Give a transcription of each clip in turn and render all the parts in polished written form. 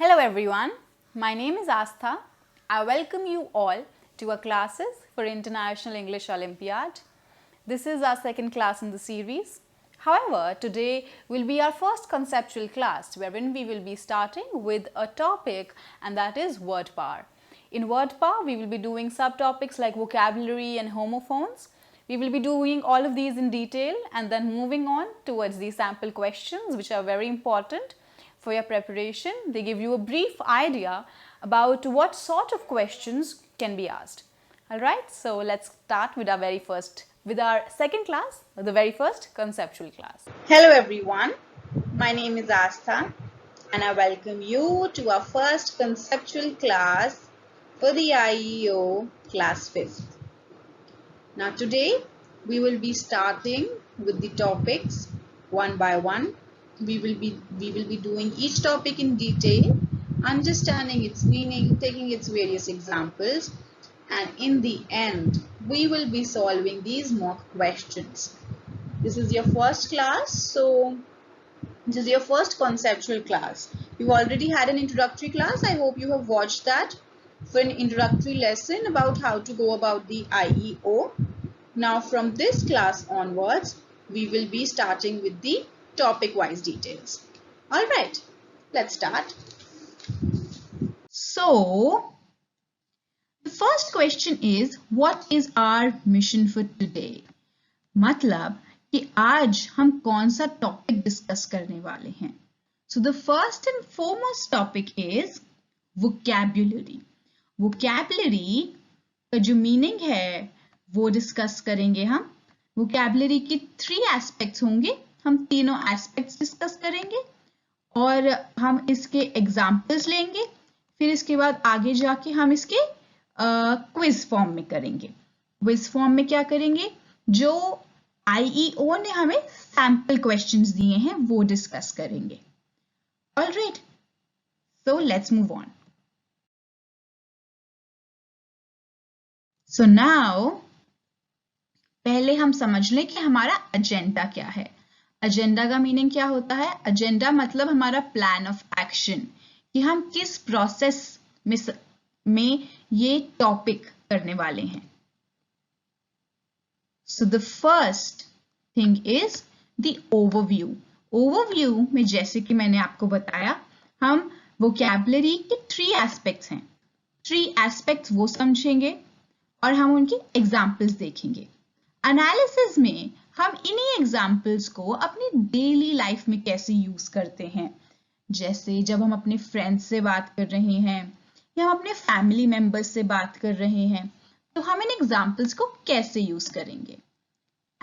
Hello everyone, my name is Aastha. I welcome you all to our classes for International English Olympiad. This is our second class in the series. However, today will be our first conceptual class wherein we will be starting with a topic, and that is word power. In word power, we will be doing subtopics like vocabulary and homophones. We will be doing all of these in detail and then moving on towards the sample questions, which are very important for your preparation. They give you a brief idea about what sort of questions can be asked. Alright, so let's start with our second class, the very first conceptual class. Hello everyone, my name is Aastha and I welcome you to our first conceptual class for the IEO class 5th. Now today we will be starting with the topics one by one. We will be doing each topic in detail, understanding its meaning, taking its various examples, and in the end we will be solving these mock questions. This is your first class, so this is your first conceptual class. You already had an introductory class. I hope you have watched that for an introductory lesson about how to go about the IEO. Now from this class onwards, we will be starting with the topic-wise details. Alright, let's start. So, the first question is, what is our mission for today? मतलब कि आज हम कौन सा topic discuss करने वाले हैं. So the first and foremost topic is vocabulary. Vocabulary का जो मीनिंग है वो डिस्कस करेंगे हम. Vocabulary की 3 एस्पेक्ट्स होंगे. हम तीनों एस्पेक्ट्स डिस्कस करेंगे और हम इसके एग्जाम्पल्स लेंगे. फिर इसके बाद आगे जाके हम इसके क्विज फॉर्म में करेंगे. क्विज फॉर्म में क्या करेंगे? जो IEO ने हमें सैंपल क्वेश्चंस दिए हैं वो डिस्कस करेंगे. Alright, so let's move on. So now पहले हम समझ लें कि हमारा एजेंडा क्या है. एजेंडा का मीनिंग क्या होता है? एजेंडा मतलब हमारा प्लान ऑफ एक्शन, कि हम किस प्रोसेस में ये टॉपिक करने वाले हैं. So the first thing is the overview. Overview में जैसे कि मैंने आपको बताया, हम vocabulary के 3 aspects हैं. 3 aspects वो समझेंगे और हम उनके examples देखेंगे. Analysis में हम इन्हीं examples को अपनी daily life में कैसे use करते हैं. जैसे जब हम अपने friends से बात कर रहे हैं या हम अपने family members से बात कर रहे हैं, तो हम इन एग्जाम्पल्स को कैसे यूज करेंगे.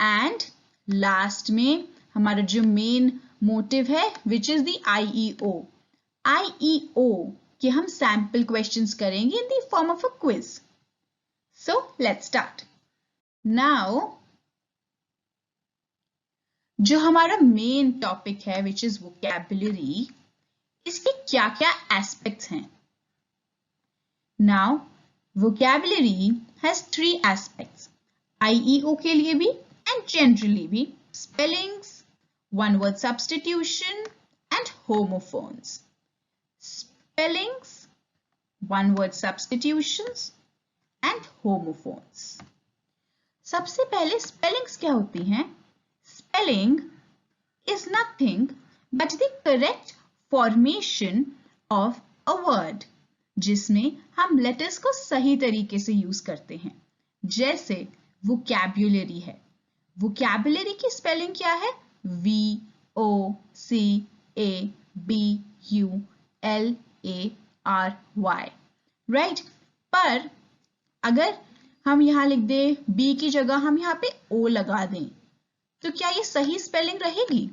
एंड लास्ट में हमारा जो मेन मोटिव है which is the IEO. IEO कि हम सैंपल क्वेश्चंस करेंगे in the form of a quiz. So let's start. Now जो हमारा मेन टॉपिक है विच इज वोकैबुलरी, इसके क्या क्या एस्पेक्ट्स हैं. Now vocabulary has 3 aspects. IEO के लिए भी and generally भी. Spellings, one word substitution and homophones. Spellings, one word substitutions and homophones. सबसे पहले spellings क्या होती हैं? Spelling is nothing but the correct formation of a word, जिसमें हम लेटर्स को सही तरीके से यूज करते हैं. जैसे वोकैबुलरी है. वोकैबुलरी की स्पेलिंग क्या है? VOCABULARY. राइट. पर अगर हम यहाँ लिख दें बी की जगह हम यहाँ पे ओ लगा दें, तो क्या ये सही स्पेलिंग रहेगी?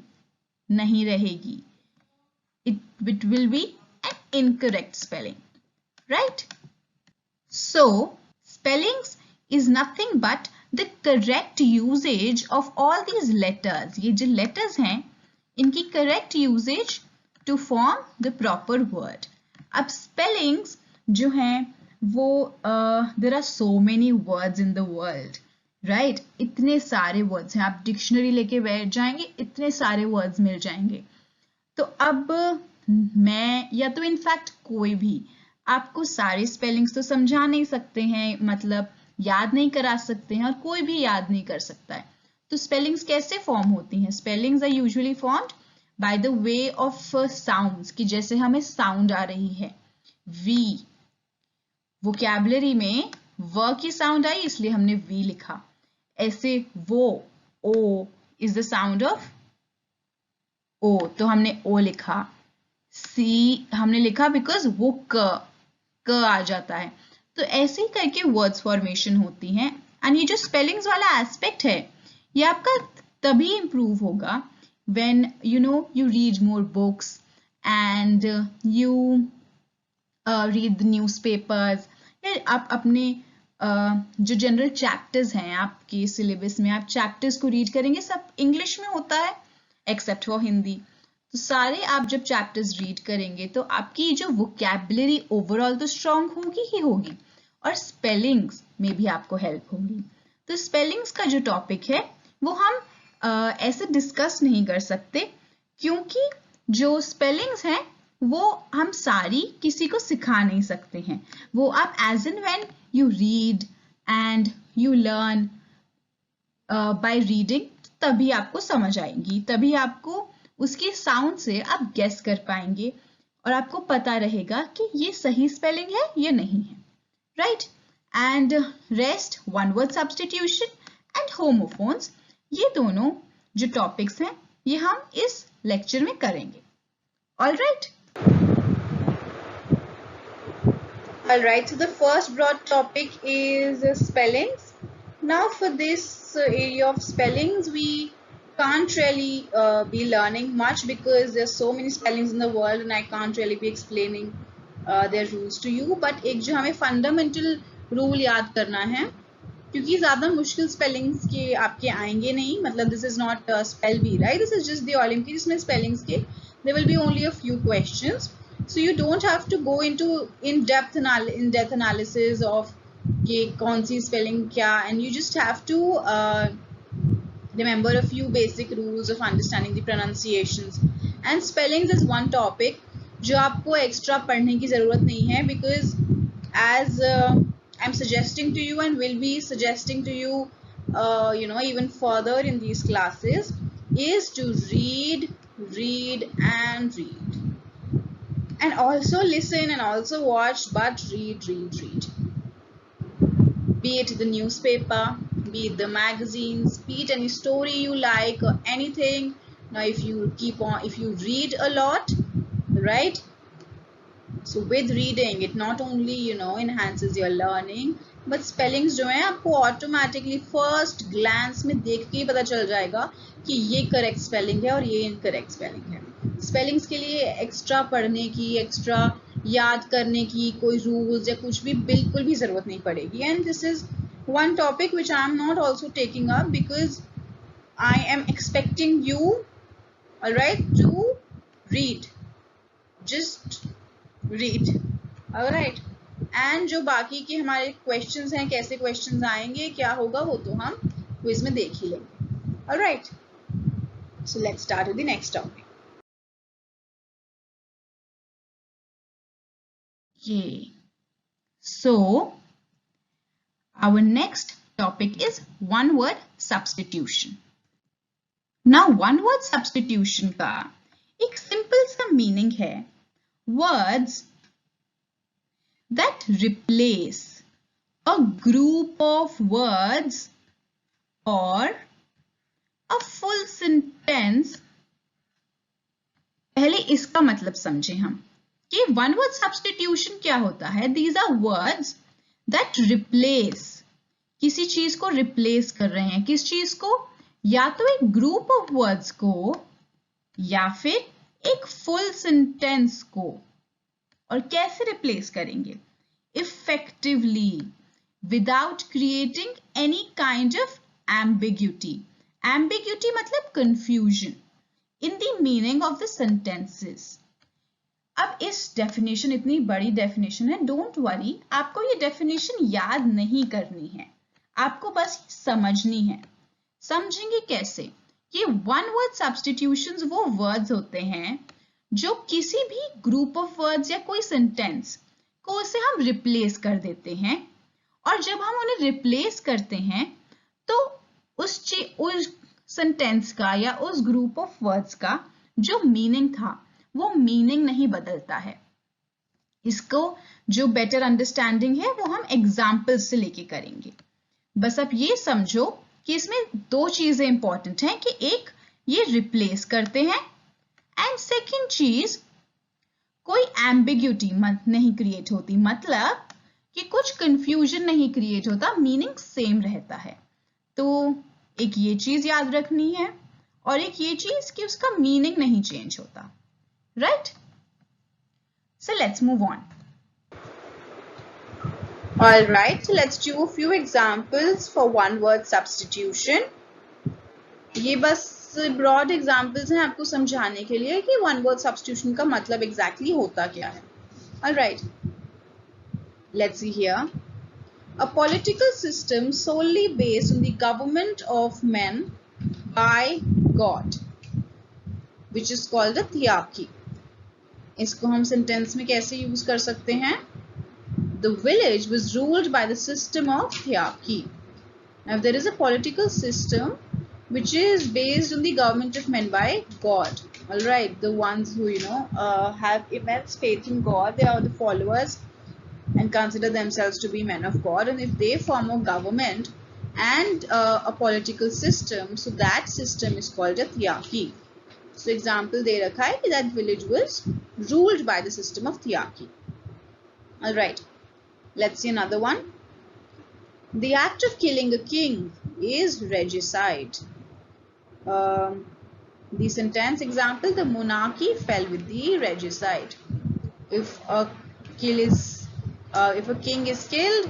नहीं रहेगी. It will be an incorrect spelling. Right? So, spellings is nothing but the correct usage of all these letters. ये जो letters हैं, इनकी correct usage to form the proper word. अब spellings जो हैं, वो there are so many words in the world. Right? इतने सारे words हैं. आप dictionary लेके बैठ जाएंगे, इतने सारे words मिल जाएंगे. तो अब मैं या तो इनफैक्ट कोई भी आपको सारे स्पेलिंग्स तो समझा नहीं सकते हैं, मतलब याद नहीं करा सकते हैं, और कोई भी याद नहीं कर सकता है। तो स्पेलिंग्स कैसे फॉर्म होती हैं? Spellings are usually formed by the way of sounds, कि जैसे हमें साउंड आ रही है वी, वोकैबुलरी में व की साउंड आई इसलिए हमने वी लिखा। ऐसे वो, O is the sound of O, तो हमने ओ लिखा। सी हमने लिखा बिकॉज वो क आ जाता है। तो ऐसे ही करके वर्ड्स फॉर्मेशन होती हैं। एंड ये जो स्पेलिंग्स वाला एस्पेक्ट है ये आपका तभी इम्प्रूव होगा when you read more books and you read the newspapers, या आप अपने जो जनरल चैप्टर्स हैं आपके सिलेबस में, आप चैप्टर्स को रीड करेंगे, सब इंग्लिश में होता है एक्सेप्ट फॉर हिंदी। तो सारे आप जब चैप्टर्स रीड करेंगे तो आपकी जो वोकैबुलरी ओवरऑल तो स्ट्रांग होगी ही होगी, और स्पेलिंग्स में भी आपको हेल्प होगी। तो स्पेलिंग्स का जो टॉपिक है वो हम ऐसे डिस्कस नहीं कर सकते, क्योंकि जो स्पेलिंग्स हैं वो हम सारी किसी को सिखा नहीं सकते हैं। वो आप as and when you read and you learn by reading, तभी आपको समझ आएंगी, तभी आपको उसके साउंड से आप गेस कर पाएंगे और आपको पता रहेगा कि ये सही स्पेलिंग है या नहीं है, right. And rest, one word substitution and homophones, ये दोनों जो टॉपिक्स हैं ये हम इस लेक्चर में करेंगे। All right, so the first broad topic is spellings. Now for this area of spellings, we can't really be learning much because there's so many spellings in the world and I can't really be explaining their rules to you. But एक जो हमें fundamental rule याद करना है, क्योंकि ज़्यादा मुश्किल spellings के आपके आएंगे नहीं, मतलब this is not spell bee, right? This is just the Olympiad, जिसमें spellings के there will be only a few questions, so you don't have to go into in-depth analysis of कि कौन सी spelling क्या, and you just have to remember a few basic rules of understanding the pronunciations. And spellings is one topic जो आपको extra पढ़ने की ज़रूरत नहीं है, because as I'm suggesting to you and will be suggesting to you even further in these classes, is to read and also listen and also watch, but read. Be it the newspaper, be it the magazines, be it any story you like or anything. Now if you read a lot, right, so with reading it not only enhances your learning, but spellings जो हैं आपको automatically first glance में देख के ही पता चल जाएगा कि ये correct spelling है और ये incorrect spelling है। spellings के लिए extra पढ़ने की, extra याद करने की कोई rules या कुछ भी बिल्कुल भी ज़रूरत नहीं पड़ेगी। And this is one topic which I am not also taking up because I am expecting you, alright, to read. Just read, alright. And जो बाकी के हमारे questions हैं, कैसे questions आएंगे, क्या होगा, वो तो हम quiz में देख ही लेंगे, alright. So let's start with the next topic. Okay, so our next topic is one word substitution. Now one word substitution का एक simple सा meaning है words that replace a group of words or a full sentence। पहले इसका मतलब समझें हम कि वन वर्ड सब्स्टिट्यूशन क्या होता है। These are words that replace, किसी चीज को रिप्लेस कर रहे हैं, किस चीज को, या तो एक ग्रुप ऑफ वर्ड्स को या फिर एक फुल सेंटेंस को। और कैसे रिप्लेस करेंगे? Effectively, without creating any kind of ambiguity. Ambiguity मतलब confusion in the meaning of the sentences. अब इस डेफिनेशन, इतनी बड़ी डेफिनेशन है, डोंट वरी, आपको ये डेफिनेशन याद नहीं करनी है, आपको बस समझनी है। समझेंगे कैसे? ये वन वर्ड सब्स्टिट्यूशंस वो वर्ड्स होते हैं जो किसी भी ग्रुप ऑफ वर्ड्स या कोई सेंटेंस को उसे हम रिप्लेस कर देते हैं, और जब हम उन्हें रिप्लेस करते हैं तो उस सेंटेंस का या उस ग्रुप ऑफ वर्ड्स का जो मीनिंग था वो मीनिंग नहीं बदलता है। इसको जो बेटर अंडरस्टैंडिंग है वो हम एग्जाम्पल्स से लेके करेंगे। बस आप ये समझो कि इसमें दो चीजें इंपॉर्टेंट हैं कि एक ये रिप्लेस करते हैं, एंड सेकेंड चीज कोई एम्बिग्यूटी नहीं क्रिएट होती, मतलब कि कुछ कंफ्यूजन नहीं क्रिएट होता, मीनिंग सेम रहता है। तो एक ये चीज याद रखनी है और एक ये चीज कि उसका मीनिंग नहीं चेंज होता, right? So let's move on. All right, let's do a few examples for one word substitution. ये बस ब्रॉड एग्जाम्पल्स हैं आपको समझाने के लिए कि वन वर्ड सब्स्टिट्यूशन का मतलब एग्जैक्टली होता क्या है। All right, let's see here. A political system solely based on the government of men by God, which is called a thearchy. इसको हम सेंटेंस में कैसे यूज कर सकते हैं? The village was ruled by the system of thearchy. Now, if there is a political system which is based on the government of men by God, all right, the ones who have immense faith in God, they are the followers and consider themselves to be men of God, and if they form a government and a political system, so that system is called a thearchy. So example दे रखा है कि that village was ruled by the system of thearchy. All right, let's see another one. The act of killing a king is regicide. The sentence example, the monarchy fell with the regicide. If a king is killed,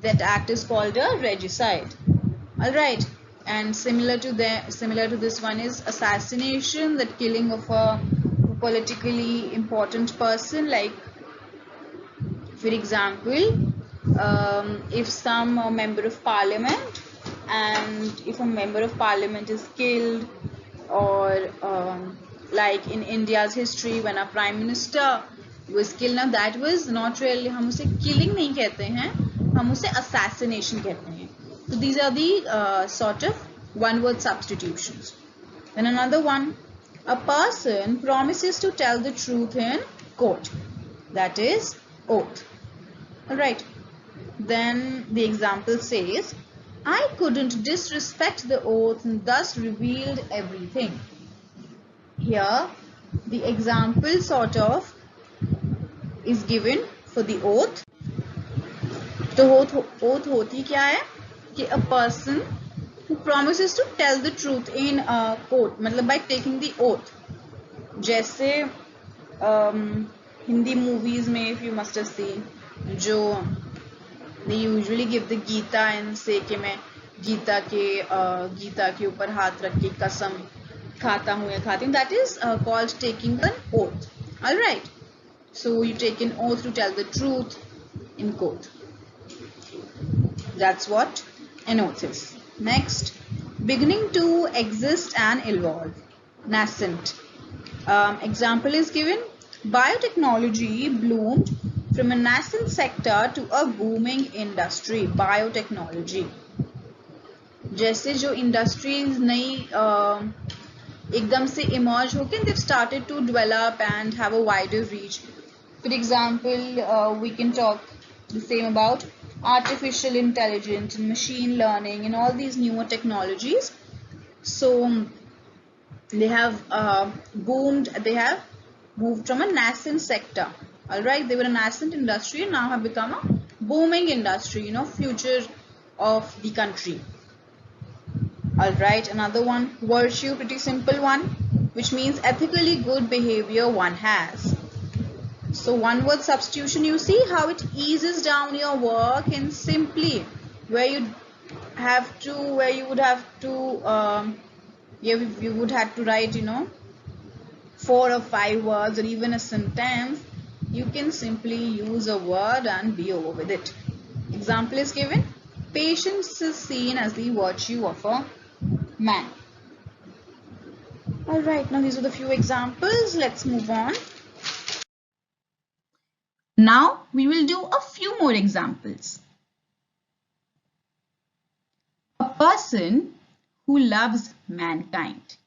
that act is called a regicide. All right, and similar to this one is assassination, that killing of a politically important person. Like, for example, if some member of parliament, and if a member of parliament is killed, or like in India's history when a prime minister was killed, now that was not really, हम उसे killing नहीं कहते हैं, हम उसे assassination कहते हैं. So these are the sort of one word substitutions. Then another one, a person promises to tell the truth in court, that is oath. All right, then the example says, I couldn't disrespect the oath and thus revealed everything. Here the example sort of is given for the oath. तो oath होती क्या है कि a person who promises to tell the truth in court, मतलब by taking the oath. जैसे Hindi movies में, if you must have seen, जो they usually give the Gita and say कि मैं गीता के ऊपर हाथ रख के कसम खाता हूँ या खाती हूँ, that is called taking an oath. All right, so you take an oath to tell the truth in court. That's what an oath is. Next, beginning to exist and evolve, nascent. Example is given, biotechnology bloomed from a nascent sector to a booming industry. Biotechnology, जैसे जो industries नई एकदम से emerge होके, they've started to develop and have a wider reach. For example, we can talk the same about artificial intelligence and machine learning and all these newer technologies. So they have boomed, they have moved from a nascent sector. All right, they were a nascent industry and now have become a booming industry, future of the country. All right, another one, virtue, pretty simple one, which means ethically good behavior one has. So one word substitution, you see how it eases down your work, and simply where you would have to write 4 or 5 words or even a sentence, you can simply use a word and be over with it. Example is given, patience is seen as the virtue of a man. All right, now these are the few examples. Let's move on. Now we will do a few more examples. A person who loves mankind.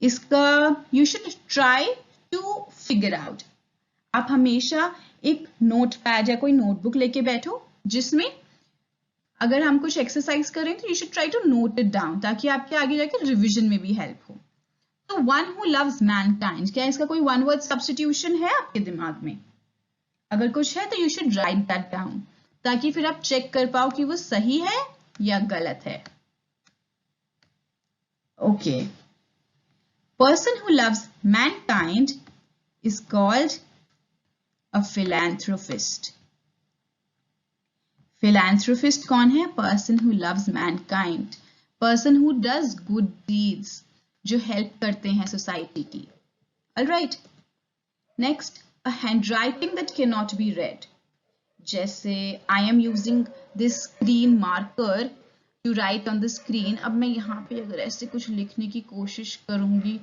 इसका you should try to figure out. आप हमेशा एक notepad या कोई notebook लेके बैठो जिसमें अगर हम कुछ एक्सरसाइज करें तो you should try to note it down ताकि आपके आगे जाके रिवीजन में भी हेल्प हो. तो वन हु लव्स मैनकाइंड, क्या इसका कोई वन वर्ड सब्स्टिट्यूशन है आपके दिमाग में? अगर कुछ है तो you should write that down ताकि फिर आप चेक कर पाओ कि वो सही है या गलत है. Okay, person who loves mankind is called a philanthropist. Philanthropist कौन है? Person who loves mankind, person who does good deeds, जो हेल्प करते हैं सोसाइटी की. Alright, next, a handwriting that cannot be read. जैसे I am using this screen marker to write on the screen. अब मैं यहाँ पे अगर ऐसे कुछ लिखने की कोशिश करूंगी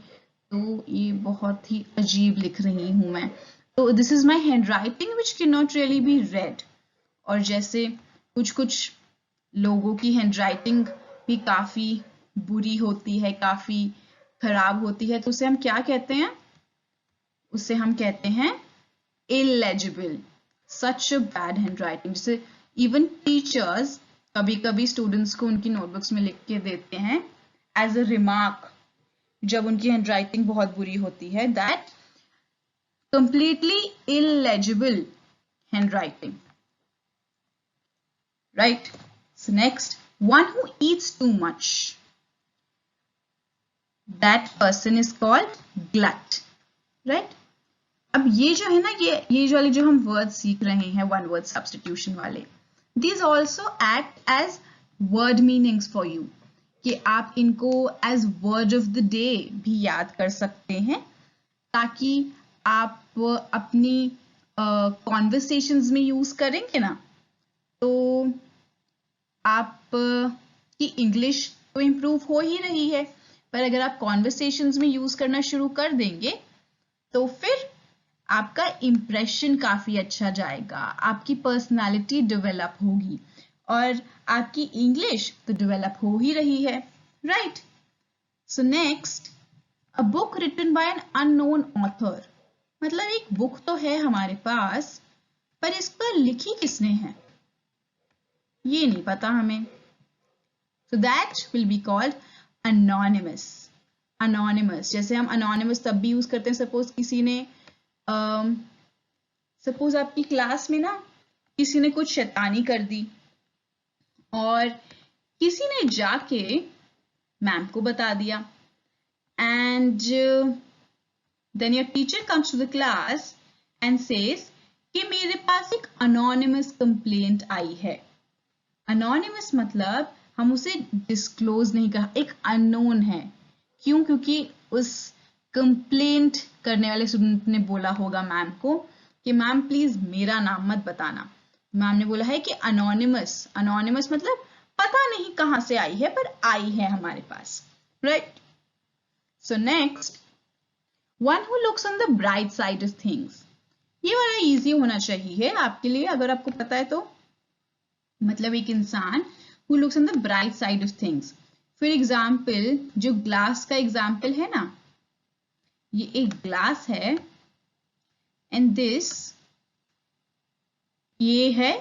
तो ये बहुत ही अजीब लिख रही हूं मैं. तो this is my hand writing which can not really be red. और जैसे कुछ लोगों की हैंड राइटिंग भी काफी बुरी होती है, काफी खराब होती है, तो उसे हम क्या कहते हैं? उसे हम कहते हैं illegible. Such a bad handwriting. जैसे इवन टीचर्स कभी कभी स्टूडेंट्स को उनकी नोटबुक्स में लिख के देते हैं एज अ रिमार्क जब उनकी हैंडराइटिंग बहुत बुरी होती है, that completely illegible handwriting. Right? So next, one who eats too much. That person is called glut. Right? अब ये जो है ना, ये वाले जो हम वर्ड सीख रहे हैं वन वर्ड सब्स्टिट्यूशन वाले, these also act as word meanings for you, कि आप इनको as word of the day भी याद कर सकते हैं ताकि आप अपनी कॉन्वर्सेशंस में यूज करेंगे ना तो आप की इंग्लिश तो इम्प्रूव हो ही रही है, पर अगर आप कॉन्वर्सेशंस में यूज करना शुरू कर देंगे तो फिर आपका इम्प्रेशन काफी अच्छा जाएगा, आपकी पर्सनालिटी डेवलप होगी और आपकी इंग्लिश तो डेवलप हो ही रही है. Right? So next, a book written by an unknown author. मतलब एक बुक तो है हमारे पास पर इसको लिखी किसने है ये नहीं पता हमें. So that will be called anonymous. anonymous, जैसे हम anonymous तब भी यूज करते हैं सपोज किसी ने सपोज आपकी क्लास में ना किसी ने कुछ शैतानी कर दी और किसी ने जाके मैम को बता दिया, and then your teacher comes to the class and says कि मेरे पास एक अनोनिमस कंप्लेंट आई है. अनोनिमस मतलब हम उसे डिस्क्लोज नहीं कर, एक अननोन है. क्यों? क्योंकि उस कंप्लेंट करने वाले स्टूडेंट ने बोला होगा मैम को कि मैम प्लीज मेरा नाम मत बताना. मैम ने बोला है कि अनोनिमस. अनोनिमस मतलब पता नहीं कहां से आई है पर आई है हमारे पास. Right? So next, one who looks on the bright side of things. ये वाला इजी होना चाहिए आपके लिए अगर आपको पता है तो. मतलब एक इंसान who looks on the bright side of things. For example, जो ग्लास का एग्जाम्पल है ना, ये एक ग्लास है and this ये है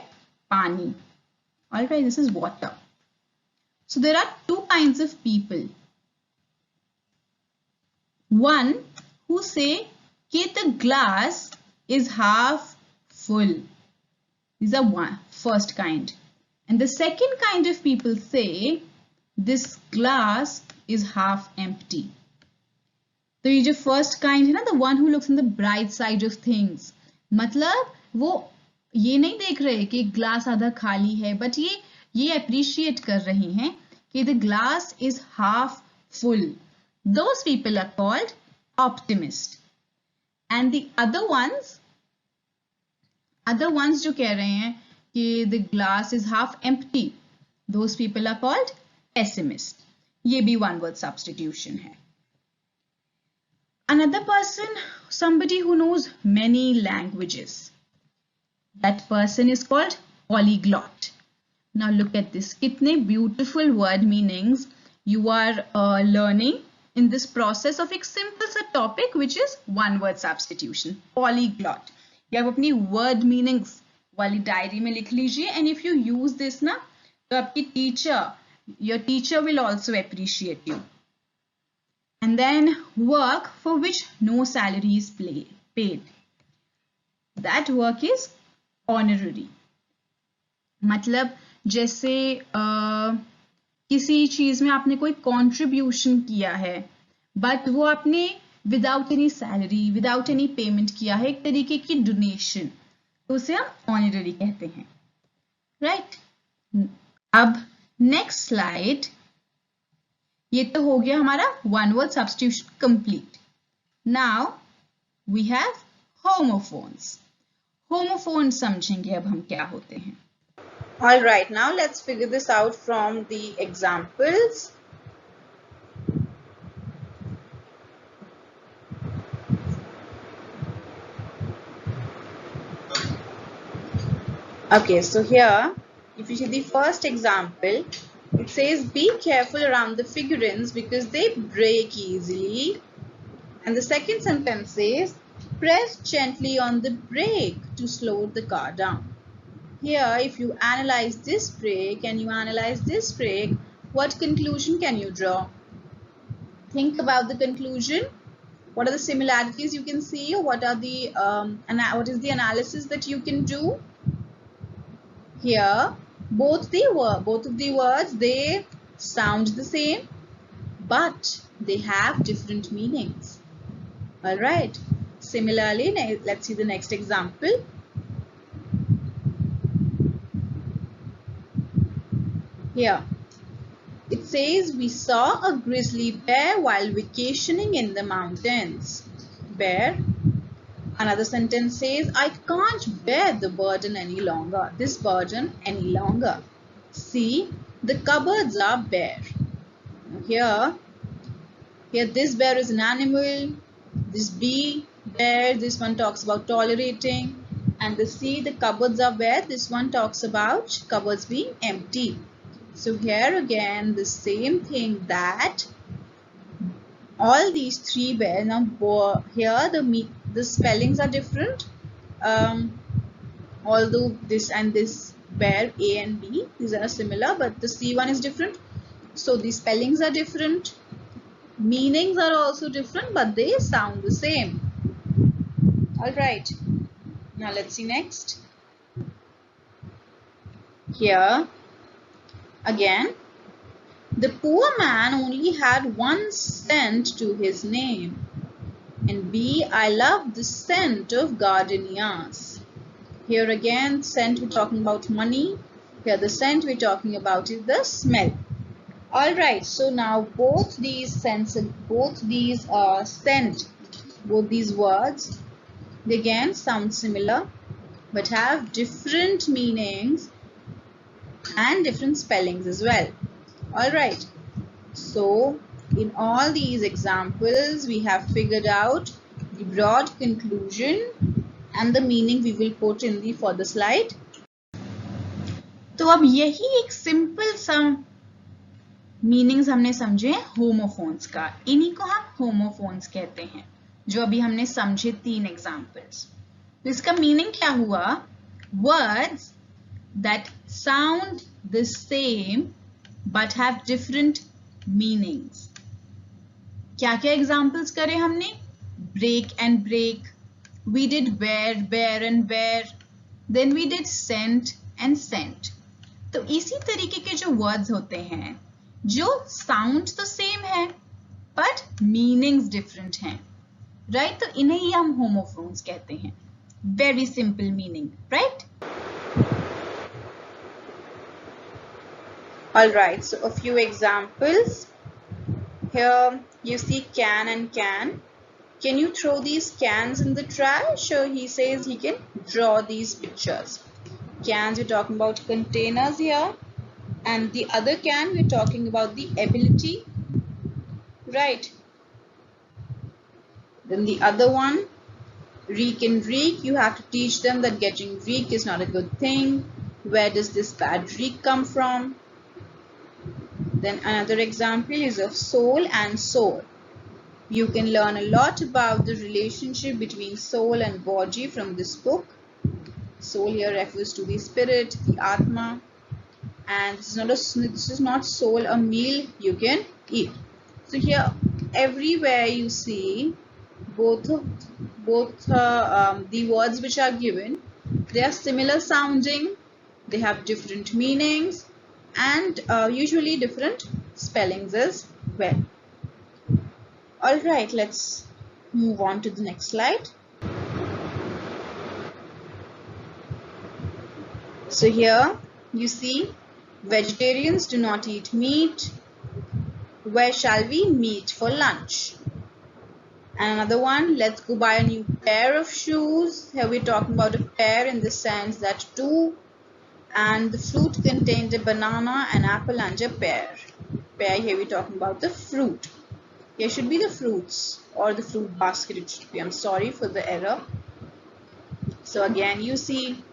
पानी. Alright, this is water. So there are two kinds of people. One who say कि the glass is half full. These are one first kind. And the second kind of people say this glass is half empty. तो ये जो first kind है ना, the one who looks on the bright side of things, मतलब वो ये नहीं देख रहे कि ग्लास आधा खाली है, बट ये अप्रिशिएट कर रहे हैं कि the glass is half full. Those people are called optimist. And the other ones जो कह रहे हैं कि the glass is half empty, those people are called pessimist. ये भी one word substitution है. Another person, somebody who knows many languages. That person is called polyglot. Now look at this. कितने beautiful word meanings you are learning in this process of एक simple सा topic which is one word substitution. Polyglot. ये आप अपनी word meanings वाली diary में लिख लीजिए, and if you use this ना, तो आपकी your teacher will also appreciate you. And then work for which no salary is paid. That work is honorary. मतलब जैसे किसी चीज में आपने कोई contribution किया है, but वो आपने without any salary, without any payment किया है, एक तरीके की donation, तो उसे हम honorary कहते हैं. Right? अब next slide. ये तो हो गया हमारा one word substitution complete. Now we have homophones. Homophones समझेंगे अब हम क्या होते हैं. All right, now let's figure this out from the examples. Okay, so here, if you see the first example, it says be careful around the figurines because they break easily. And the second sentence says press gently on the brake to slow the car down. Here, if you analyze this brake and you analyze this brake, what conclusion can you draw? Think about the conclusion. What are the similarities you can see? What are the what is the analysis that you can do? Here, both of the words, they sound the same, but they have different meanings. All right. Similarly, let's see the next example. Here, it says we saw a grizzly bear while vacationing in the mountains. Bear. Another sentence says, I can't bear the burden any longer. This burden any longer. See, the cupboards are bare. Here this bear is an animal. This B, bear, this one talks about tolerating. And the C, the cupboards are bare. This one talks about cupboards being empty. So here again, the same thing, that all these three bears, now here the spellings are different, although this and this bear, A and B, these are similar, but the C one is different. So the spellings are different, meanings are also different, but they sound the same. Alright, now let's see next. Here again, the poor man only had 1 cent to his name. And B, I love the scent of gardenias. Here again, scent we're talking about money. Here the scent we're talking about is the smell. Alright, so now both these words, they again sound similar but have different meanings and different spellings as well. Alright, so in all these examples, we have figured out the broad conclusion and the meaning we will put in the further slide. तो अब यही एक simple सा meanings हमने समझे homophones का. इन्हीं को हम होमोफोन्स कहते हैं, जो अभी हमने समझे 3 एग्जाम्पल्स. तो इसका मीनिंग क्या हुआ? Words that sound the same but have different meanings. क्या क्या examples करे हमने? Break and break. We did where, bear and bear. Then we did sent and sent. तो इसी तरीके के जो words होते हैं, जो sound तो same है, but meanings different हैं, right? तो इन्हें ही हम homophones कहते हैं. Very simple meaning, right? Alright, so a few examples. Here you see can and can. Can you throw these cans in the trash? Sure, he says he can draw these pictures. Cans, we're talking about containers here. And the other can, we're talking about the ability right? Then the other one, reek and reek, you have to teach them that getting reek is not a good thing. Where does this bad reek come from? Then another example is of soul and soul. You can learn a lot about the relationship between soul and body from this book. Soul here refers to the spirit, the Atma, and this is not soul a meal you can eat. So here everywhere you see both the words which are given, they are similar sounding, they have different meanings, and usually different spellings as well. Alright, let's move on to the next slide. So here you see, vegetarians do not eat meat. Where shall we meet for lunch? And another one, let's go buy a new pair of shoes. Here we're talking about a pair in the sense that two, and the fruit contained a banana, an apple and a pear. Pear, here we're talking about the fruit. Here should be the fruits or the fruit basket it should be. I'm sorry for the error. So again you see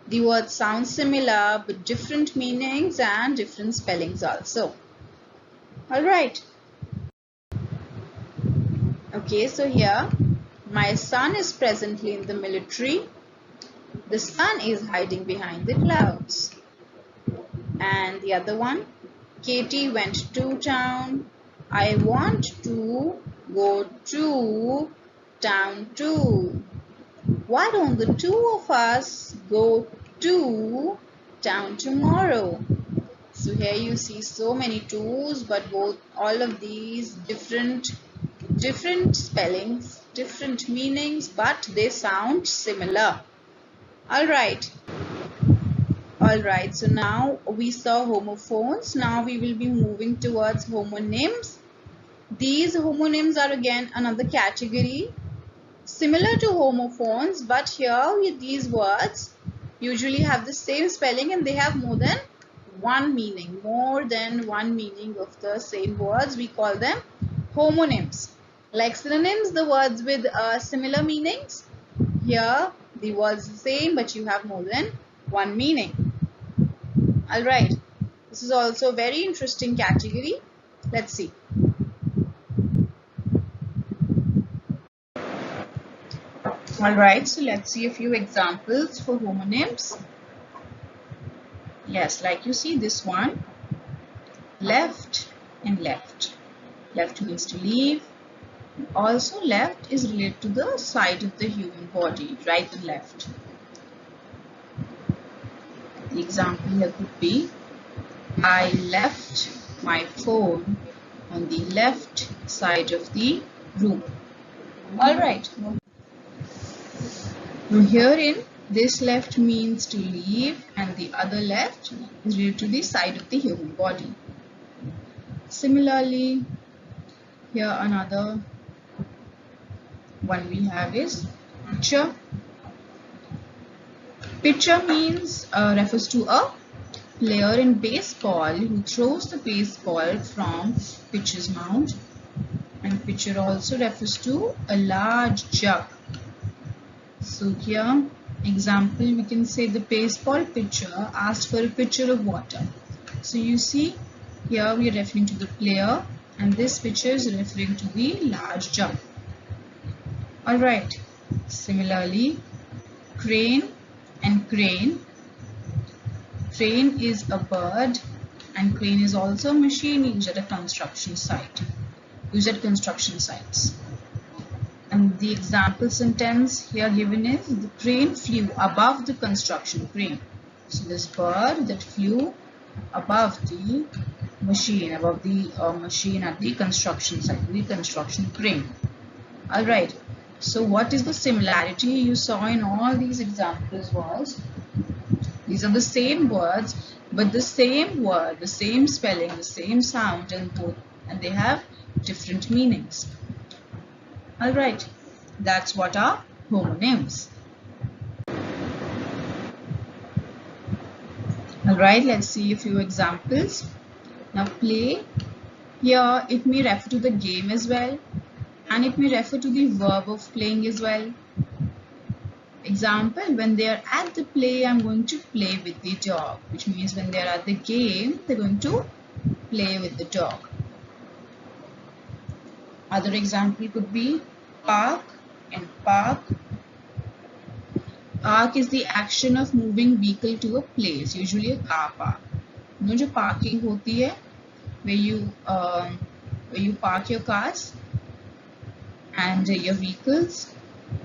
the words sound similar but different meanings and different spellings also. Alright. Okay, so here, my son is presently in the military. The sun is hiding behind the clouds. And the other one, Katie went to town. I want to go to town too. Why don't the two of us go to town tomorrow? So here you see so many twos, but all of these different spellings, different meanings, but they sound similar. Alright, so now we saw homophones. Now we will be moving towards homonyms. These homonyms are again another category similar to homophones, but here these words usually have the same spelling and they have more than one meaning of the same words. We call them homonyms. Like synonyms, the words with similar meanings. Here the words the same, but you have more than one meaning. Alright, this is also a very interesting category. Let's see. Alright, so let's see a few examples for homonyms. Yes, like you see this one, left and left. Left means to leave. Also, left is related to the side of the human body, right and left. The example here could be, I left my phone on the left side of the room. Alright. Now herein, this left means to leave and the other left is related to the side of the human body. Similarly, here another one we have is pitcher. Pitcher means refers to a player in baseball who throws the baseball from pitcher's mound, and pitcher also refers to a large jug. So here example, we can say the baseball pitcher asked for a pitcher of water. So you see here we are referring to the player and this pitcher is referring to the large jug. Alright, similarly crane and crane. Crane is a bird and crane is also a machine used at a construction site. And the example sentence here given is, the crane flew above the construction crane. So this bird that flew above the machine, machine at the construction site, the construction crane. Alright, so what is the similarity you saw in all these examples was, these are the same words, but the same word, the same spelling, the same sound and both, and they have different meanings. Alright, that's what are homonyms. Alright, let's see a few examples. Now play Here it may refer to the game as well, and it may refer to the verb of playing as well. Example, when they are at the play, I'm going to play with the dog, which means when they are at the game, they're going to play with the dog. Other example could be park and park. Park is the action of moving vehicle to a place, usually a car park. You know, जो parking होती है, where you park your cars and your vehicles.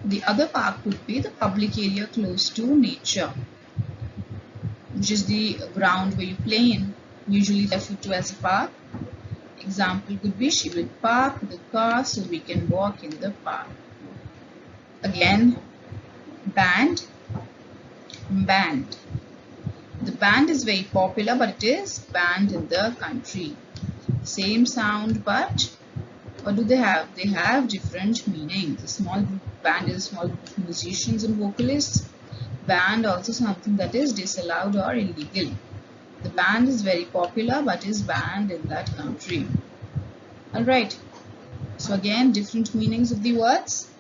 The other park would be the public area close to nature, which is the ground where you play in, usually referred to as a park. Example could be she will park the car so we can walk in the park. Again, band. The band is very popular, but it is banned in the country. Same sound, but what do they have? They have different meanings. A small group band is a small group of musicians and vocalists. Band also something that is disallowed or illegal. The band is very popular but is banned in that country. Alright, so again different meanings of the words.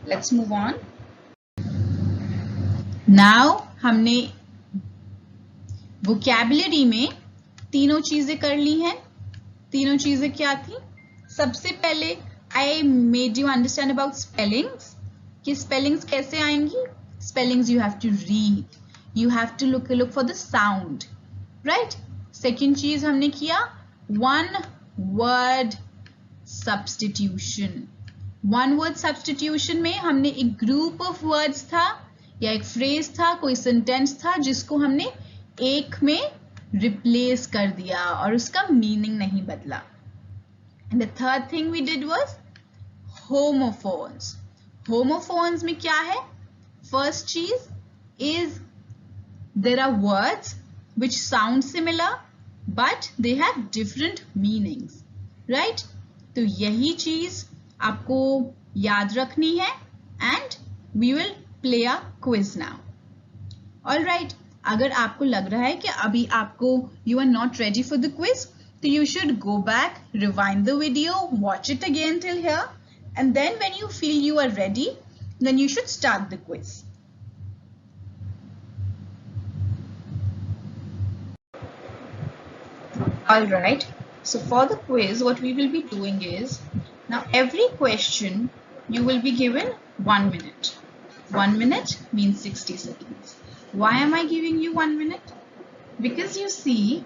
Let's move on. Now हमने vocabulary में तीनों चीजें कर ली हैं. तीनों चीजें क्या थी? सबसे पहले I made you understand about spellings. कि spellings कैसे आएंगी? Spellings you have to read. You have to look for the sound, right? Second चीज हमने किया one word substitution. One word substitution में हमने एक group of words था या एक phrase था, कोई sentence था जिसको हमने एक में replace कर दिया और उसका meaning नहीं बदला. And the third thing we did was homophones. Homophones में क्या है? First चीज is there are words which sound similar but they have different meanings, right? तो यही चीज आपको याद रखनी है and we will play a quiz now. All right. अगर आपको लग रहा है कि अभी आपको you are not ready for the quiz, so you should go back, rewind the video, watch it again till here, and then when you feel you are ready, then you should start the quiz. All right. So for the quiz, what we will be doing is, now every question you will be given 1 minute. 1 minute means 60 seconds. Why am I giving you 1 minute? Because you see,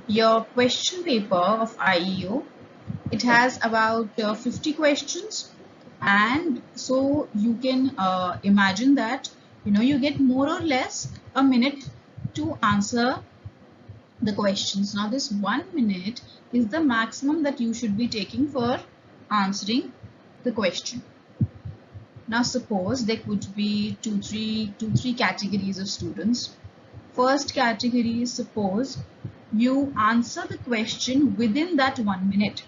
your question paper of IEO, it has about 50 questions, and so you can imagine that you get more or less a minute to answer the questions. Now this 1 minute is the maximum that you should be taking for answering the question. Now suppose there could be two, three categories of students. First category is, suppose you answer the question within that 1 minute.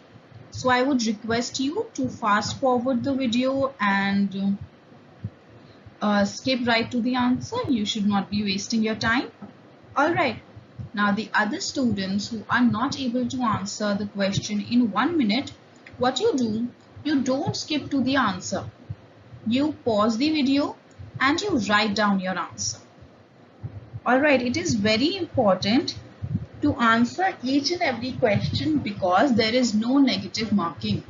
So I would request you to fast forward the video and skip right to the answer. You should not be wasting your time. Alright. Now the other students who are not able to answer the question in 1 minute, what you do, you don't skip to the answer. You pause the video and you write down your answer. Alright, it is very important to answer each and every question because there is no negative marking.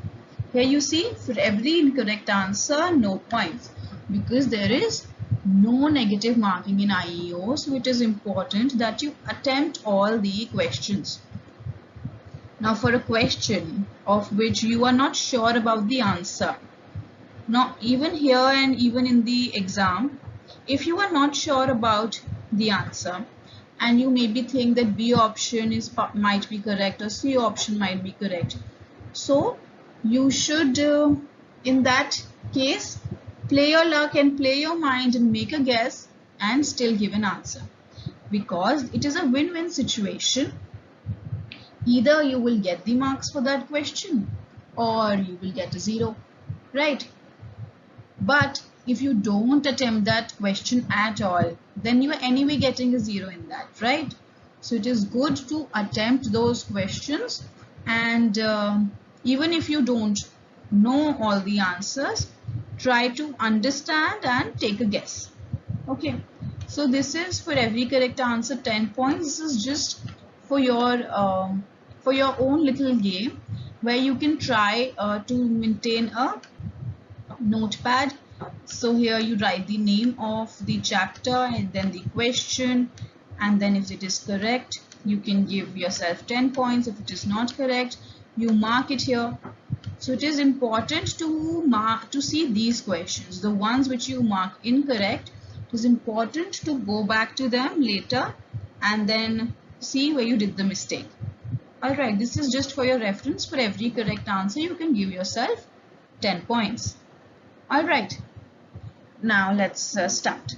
Here you see, for every incorrect answer, no points, because there is no negative marking in IEO, so it is important that you attempt all the questions. Now for a question of which you are not sure about the answer, now even here and even in the exam, if you are not sure about the answer and you maybe think that B option might be correct or C option might be correct, so you should in that case play your luck and play your mind and make a guess and still give an answer, because it is a win-win situation. Either you will get the marks for that question or you will get a 0, right? But if you don't attempt that question at all, then you are anyway getting a 0 in that, right? So it is good to attempt those questions, and even if you don't know all the answers, try to understand and take a guess. Okay, so this is for every correct answer 10 points. This is just for your own little game where you can try to maintain a notepad. So here you write the name of the chapter and then the question, and then if it is correct you can give yourself 10 points. If it is not correct, you mark it here. So it is important to see these questions, the ones which you mark incorrect. It is important to go back to them later and then see where you did the mistake. Alright, this is just for your reference. For every correct answer you can give yourself 10 points. Alright, now let's start.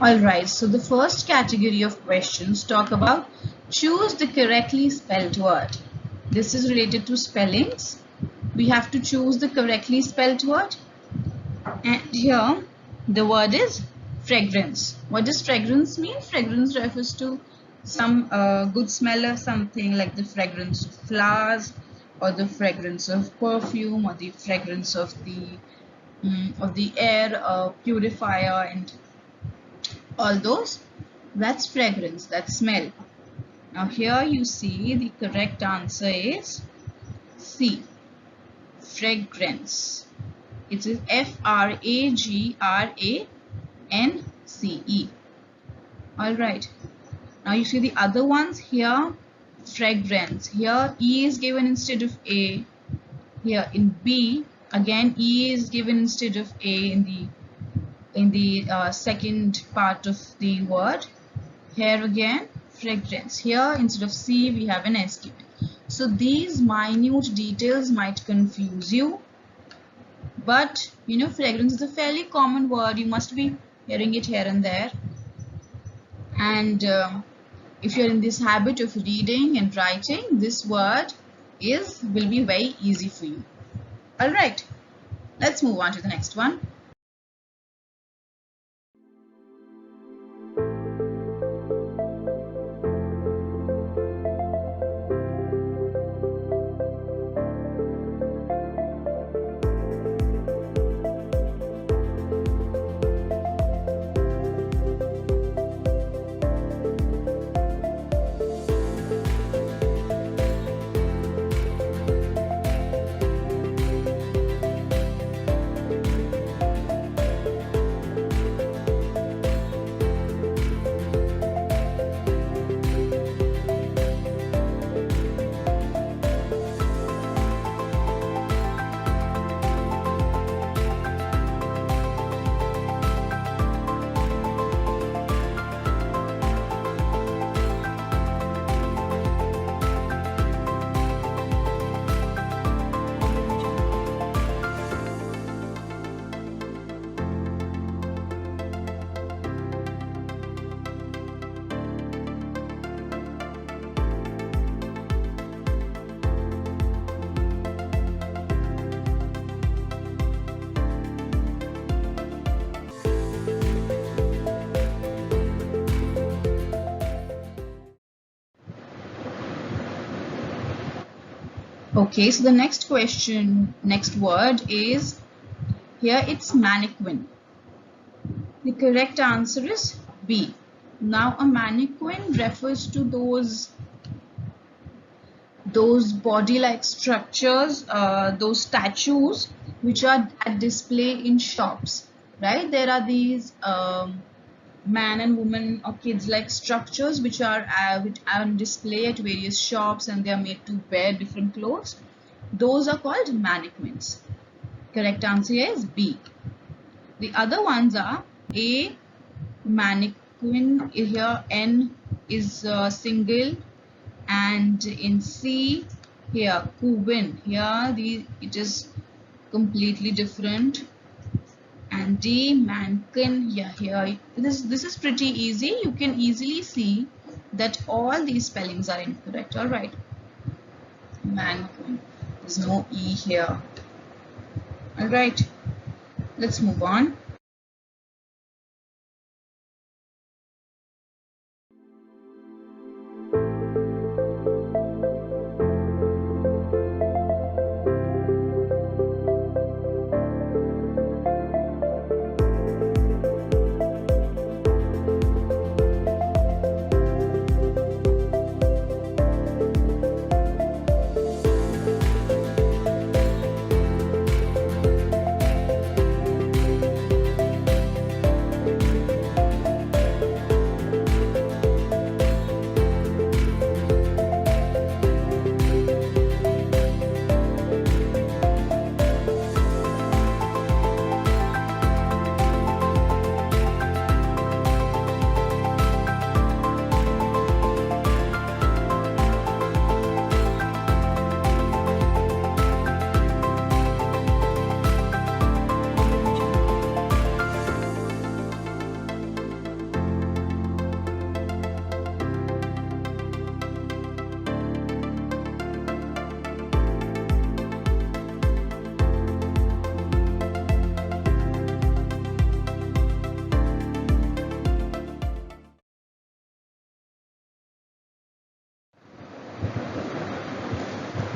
Alright, so the first category of questions talk about choose the correctly spelled word. This is related to spellings. We have to choose the correctly spelled word. And here the word is fragrance. What does fragrance mean? Fragrance refers to some good smell or something, like the fragrance of flowers or the fragrance of perfume or the fragrance of the air purifier and all those. That's fragrance, that's smell. Now here you see the correct answer is C, fragrance. It is Fragrance. Alright, now you see the other ones here. Fragrance, here E is given instead of A. Here in B again E is given instead of A in the second part of the word. Here again fragrance. Here instead of C we have an S given. So these minute details might confuse you, but you know, fragrance is a fairly common word. You must be hearing it here and there, and if you're in this habit of reading and writing, this word will be very easy for you. Alright, let's move on to the next one. Okay, so the next word is, here it's mannequin. The correct answer is B. Now a mannequin refers to those body-like structures, those statues which are at display in shops, right? There are these man and woman or kids-like structures which are on display at various shops, and they are made to wear different clothes. Those are called mannequins. Correct answer is B. The other ones are A, mannequin, here N is single, and in C, here queen, here it is completely different, and D, mannequin, here this is pretty easy. You can easily see that all these spellings are incorrect. All right, mannequin, there's no E here. All right, let's move on.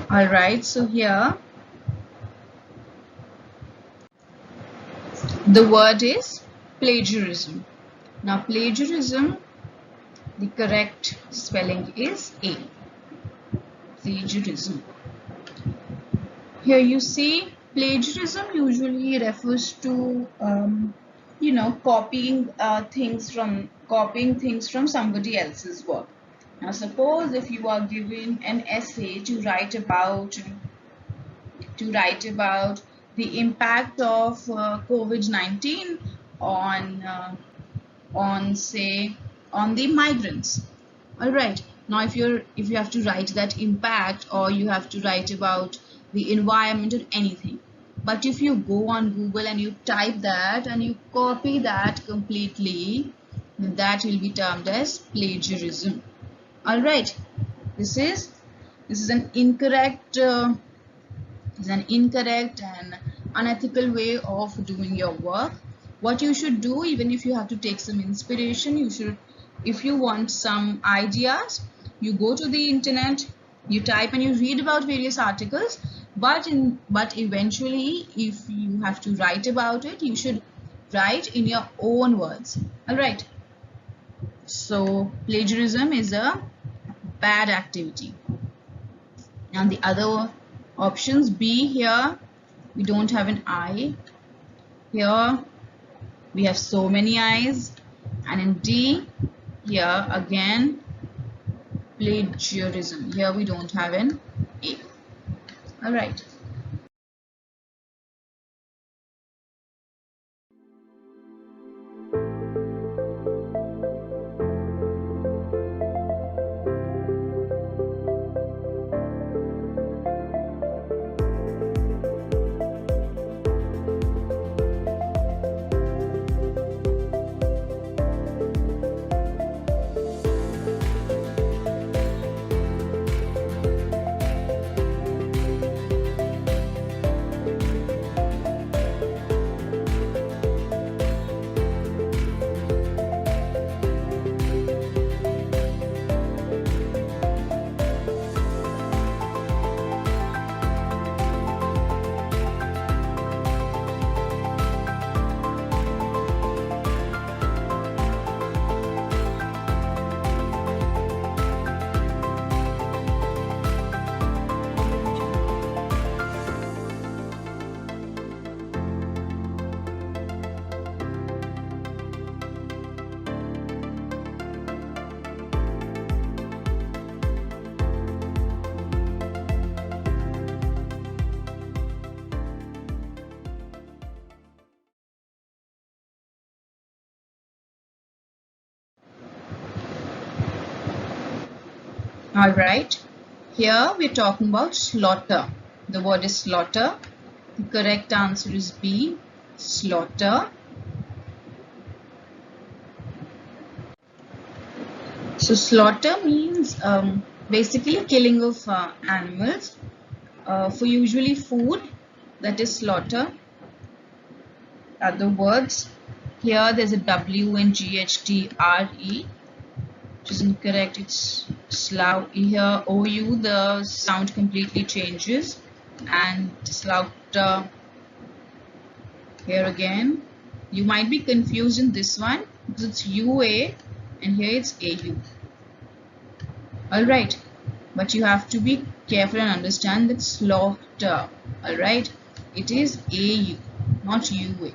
All right, so here the word is plagiarism. Now plagiarism, the correct spelling is A. Plagiarism. Here you see, plagiarism usually refers to copying things from somebody else's work. Now suppose if you are given an essay to write about the impact of COVID-19 on the migrants. All right, now if you have to write that impact, or you have to write about the environment or anything, but if you go on Google and you type that and you copy that completely, then that will be termed as plagiarism. All right, this is an incorrect and unethical way of doing your work. What you should do, even if you have to take some inspiration, if you want some ideas, you go to the internet, you type and you read about various articles, but eventually if you have to write about it, you should write in your own words. All right, so plagiarism is a bad activity. And the other options, B, here we don't have an I, here we have so many I's, and in D, here again plagiarism, here we don't have an A. All right. Alright, here we're talking about slaughter. The word is slaughter. The correct answer is B, slaughter. So slaughter means basically killing of animals for usually food, that is slaughter. Other words, here there's a W and GHTRE, which is incorrect. It's slaughter. Here OU, the sound completely changes, and slaughter. Here again, you might be confused in this one because it's UA and here it's AU. Alright, but you have to be careful and understand that slaughter, alright, it is AU, not UA.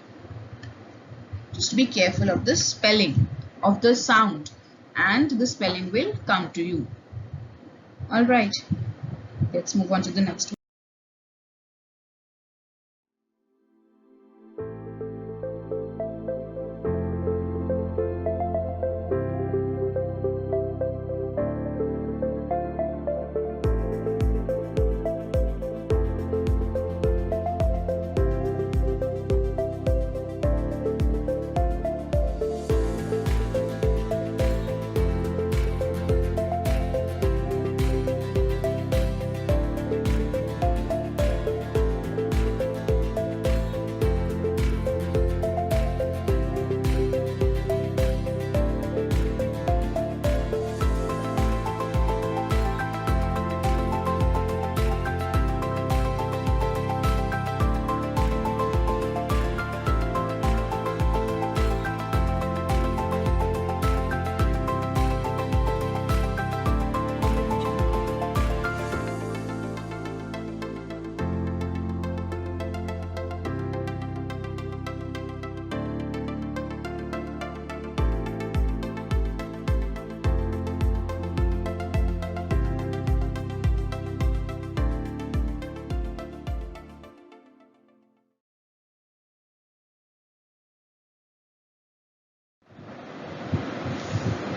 Just be careful of the spelling of the sound and the spelling will come to you. Alright, let's move on to the next one.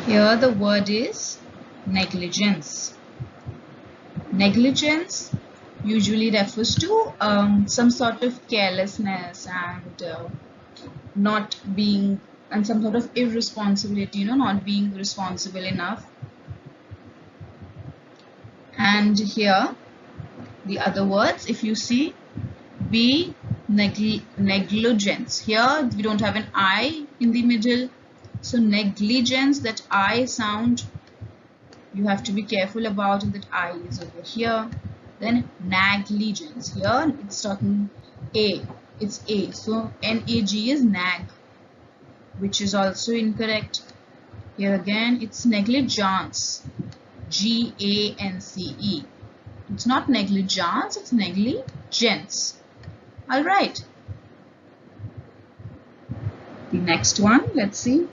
Here the word is negligence. Negligence usually refers to some sort of carelessness and not being, and some sort of irresponsibility, not being responsible enough. And here the other words, if you see, be negligence. Here we don't have an I in the middle. So negligence, that I sound, you have to be careful about it, that I is over here. Then negligence, here it's talking A, it's A. So NAG is nag, which is also incorrect. Here again it's negligence, GANCE. It's not negligence, it's negligence. Alright. The next one, let's see.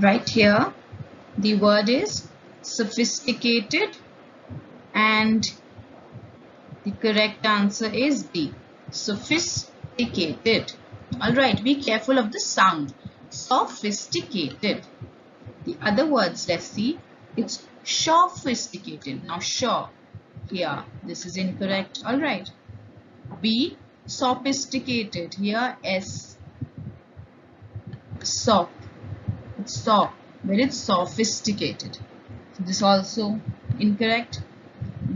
Right here the word is sophisticated and the correct answer is B, sophisticated. sophisticated. All right, be careful of the sound. Sophisticated. The other words, let's see. It's sophisticated. Now, shaw. Here, this is incorrect. All right. B, sophisticated. Here, S. Sop. It's sop, but it's sophisticated. So this also incorrect.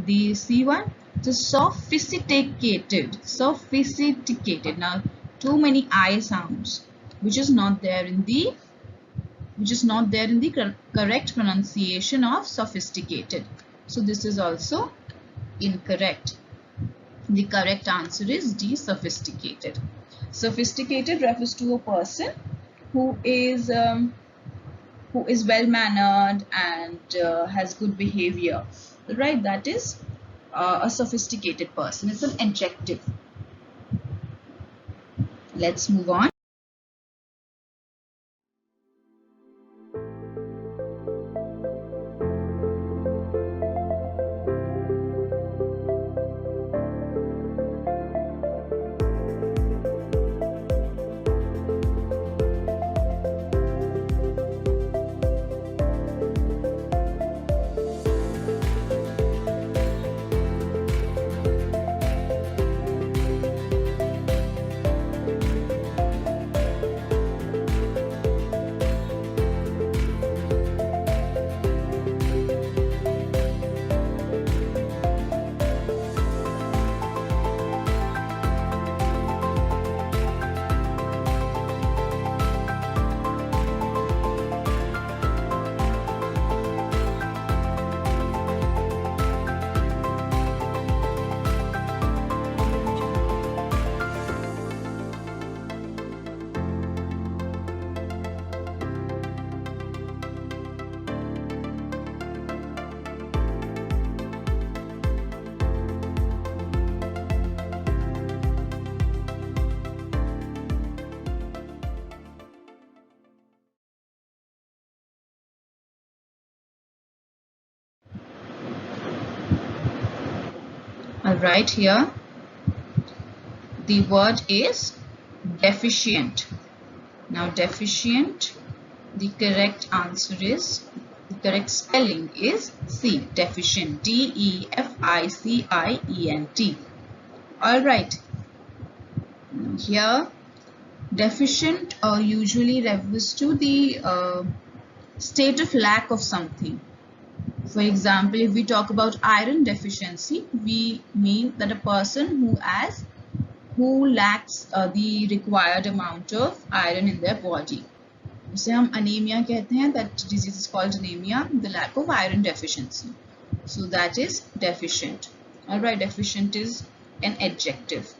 The C one, the sophisticated. Sophisticated. Now, too many I sounds, which is not there in the correct pronunciation of sophisticated. So this is also incorrect. The correct answer is D, sophisticated. Sophisticated refers to a person who is well mannered and has good behavior. Right? That is a sophisticated person. It's an adjective. Let's move on. Alright, here the word is deficient. Now deficient, the correct answer is, the correct spelling is C, deficient. D-E-F-I-C-I-E-N-T. Alright, here deficient usually refers to the state of lack of something. For example, if we talk about iron deficiency, we mean that a person who lacks the required amount of iron in their body. उसे हम anemia कहते हैं. That disease is called anemia, the lack of iron deficiency. So that is deficient. Alright, deficient is an adjective.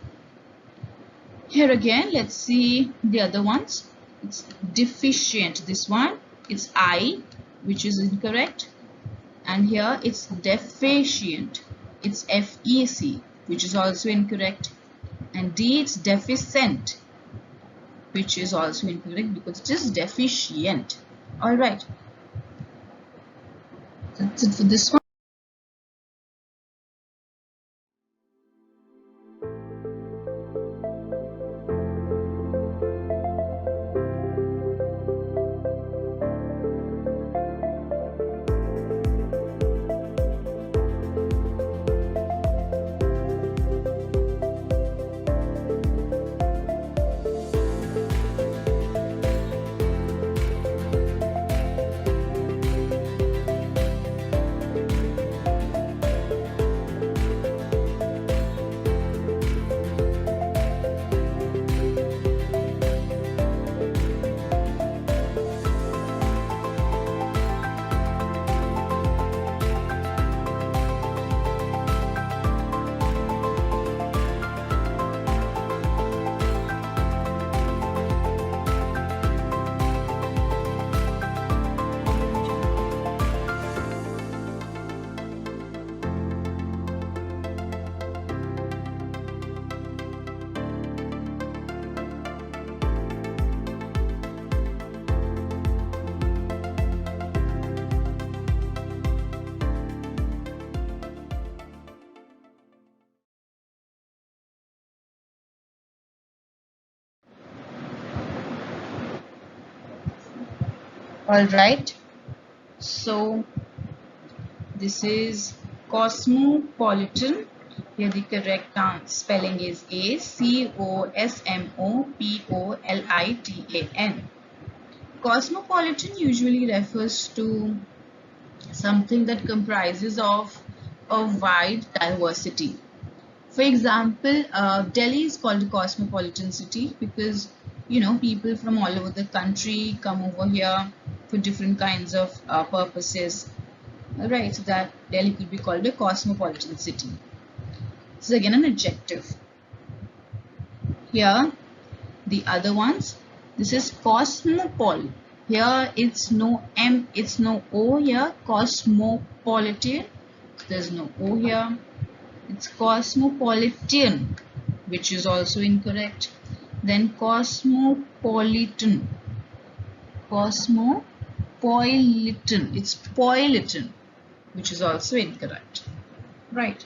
Here again, let's see the other ones. It's deficient. This one, it's I, which is incorrect. And here it's deficient. It's F-E-C, which is also incorrect. And D, it's deficient, which is also incorrect because it is deficient. Alright. That's it for this one. All right. So this is cosmopolitan. Here the correct spelling is Cosmopolitan. Cosmopolitan usually refers to something that comprises of a wide diversity. For example, Delhi is called a cosmopolitan city because people from all over the country come over here for different kinds of purposes. Right, so that Delhi could be called a cosmopolitan city. This is again an adjective. Here, the other ones. This is cosmopol. Here it's no M, it's no O here. Cosmopolitan. There's no O here. It's cosmopolitan, which is also incorrect. Then cosmopolitan. Cosmopolitan. It's politan, which is also incorrect. Right.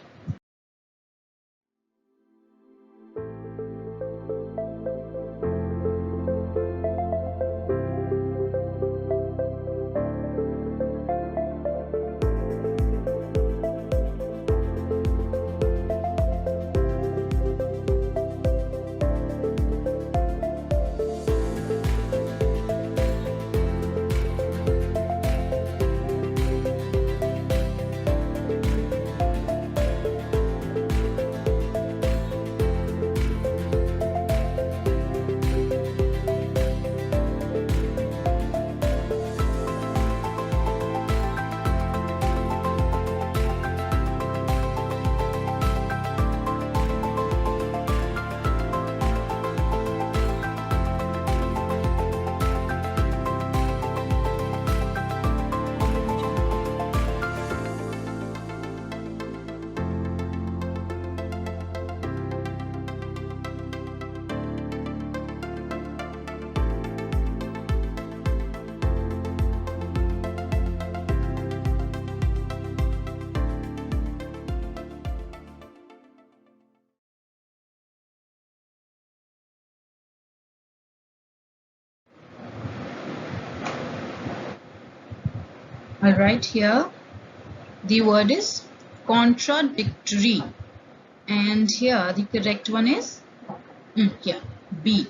All right, here the word is contradictory, and here the correct one is here B.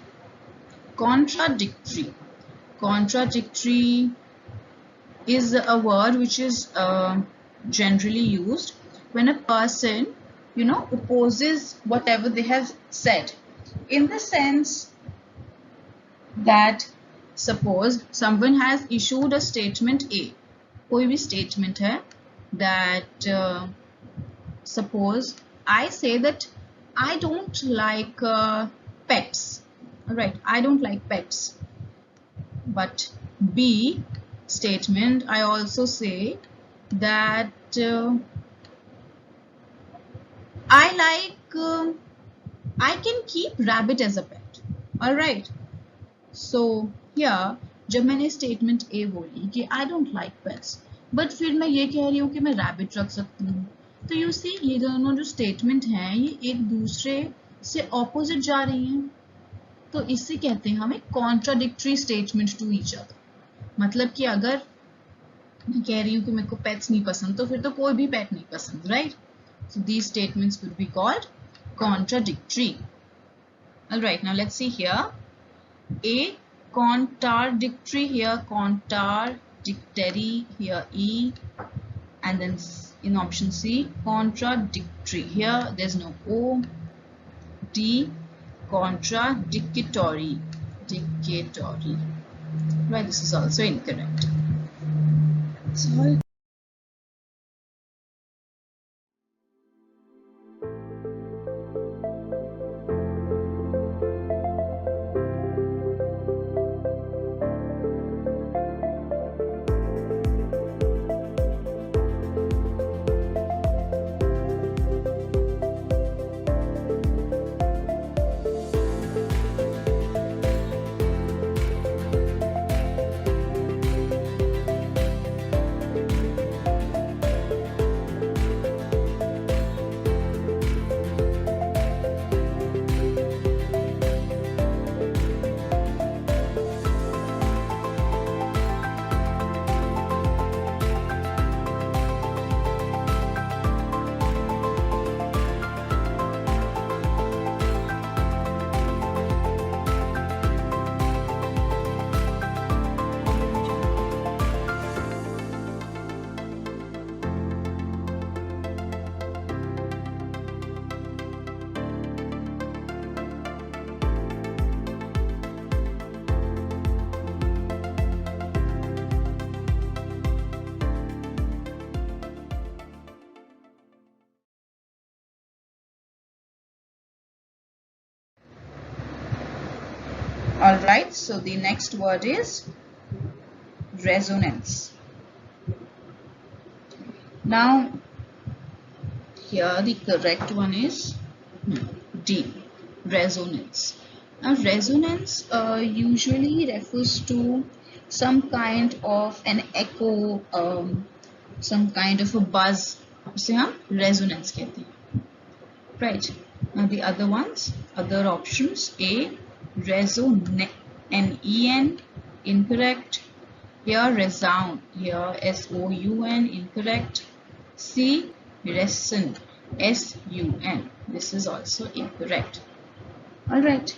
Contradictory. Contradictory is a word which is generally used when a person opposes whatever they have said, in the sense that suppose someone has issued a statement A. कोई भी statement है that suppose I say that I don't like pets. Alright, I don't like pets. But B statement, I also say that I can keep rabbit as a pet. Alright. So here जब मैंने statement A बोली कि I don't like pets, but फिर मैं ये कह रही हूँ कि मैं रैबिट रख सकती हूँ, तो यू सी ये दोनों जो स्टेटमेंट हैं ये एक दूसरे से ऑपोजिट जा रही हैं, तो इससे कहते हैं हमें contradictory statement to each other. मतलब कि अगर मैं कह रही हूँ कि मेरे को पेट्स नहीं पसंद, तो फिर तो कोई भी पेट नहीं पसंद, right? So these statements would be called contradictory. Alright, now let's see here. A contradictory, here contradictory, here E, and then in option C contradictory, here there's no O. D contradictory, right? This is also incorrect. So Alright, so the next word is resonance. Now, here the correct one is D, resonance. Now, resonance usually refers to some kind of an echo, some kind of a buzz. उसे हम resonance कहते हैं. Right. Now the other ones, other options: A, reson, N-E-N, incorrect. Here resound, here S-O-U-N, incorrect. C, reson, S-U-N. This is also incorrect. All right.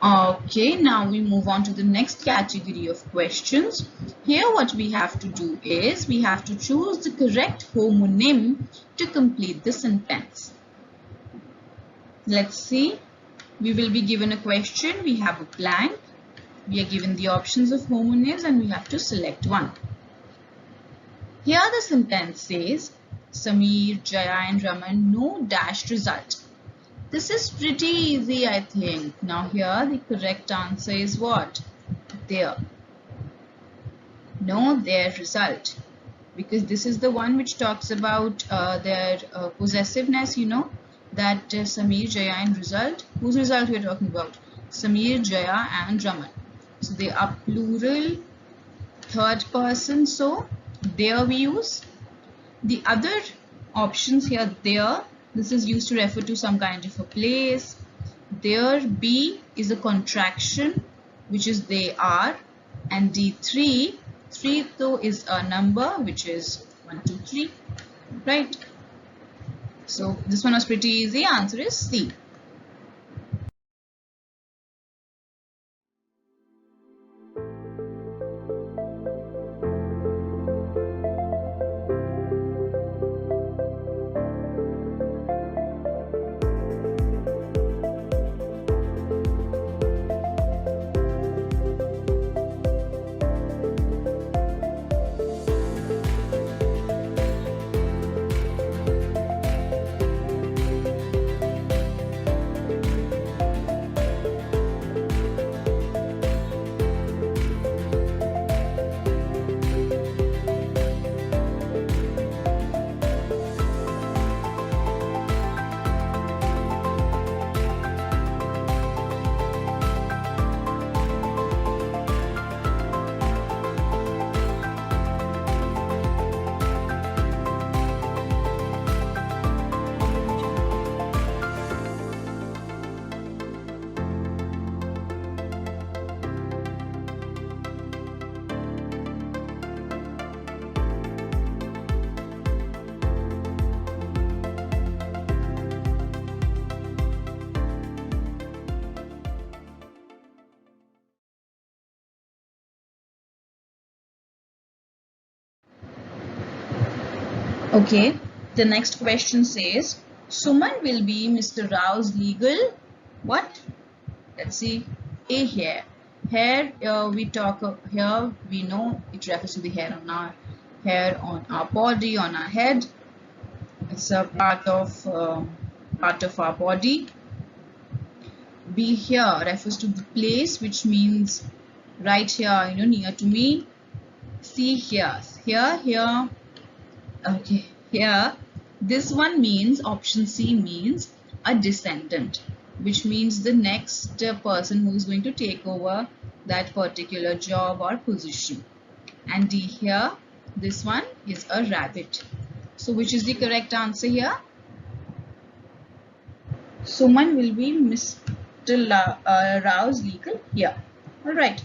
Okay, now we move on to the next category of questions. Here what we have to do is we have to choose the correct homonym to complete the sentence. Let's see. We will be given a question. We have a blank. We are given the options of homonyms and we have to select one. Here the sentence says, Samir, Jaya and Raman, no dashed result. This is pretty easy, I think. Now here the correct answer is what? There. No, their result. Because this is the one which talks about their possessiveness, you know. That Samir, Jaya and result. Whose result we are talking about? Samir, Jaya and Raman. So they are plural, third person. So there we use. The other options here, there. This is used to refer to some kind of a place. There, B is a contraction, which is they are. And D3, 3 though is a number, which is 1, 2, 3. Right? So this one was pretty easy. Answer is C. Okay, the next question says, Suman will be Mr. Rao's legal what? Let's see. A hair. Hair, we talk here, we know it refers to the hair on our hair on our body, on our head. It's a part of our body. Be here refers to the place, which means right here, near to me. See here, here. Okay, here. This one means, option C means a descendant, which means the next person who is going to take over that particular job or position. And D here, this one is a rabbit. So which is the correct answer here? Suman will be Mr. Rao's legal here. All right.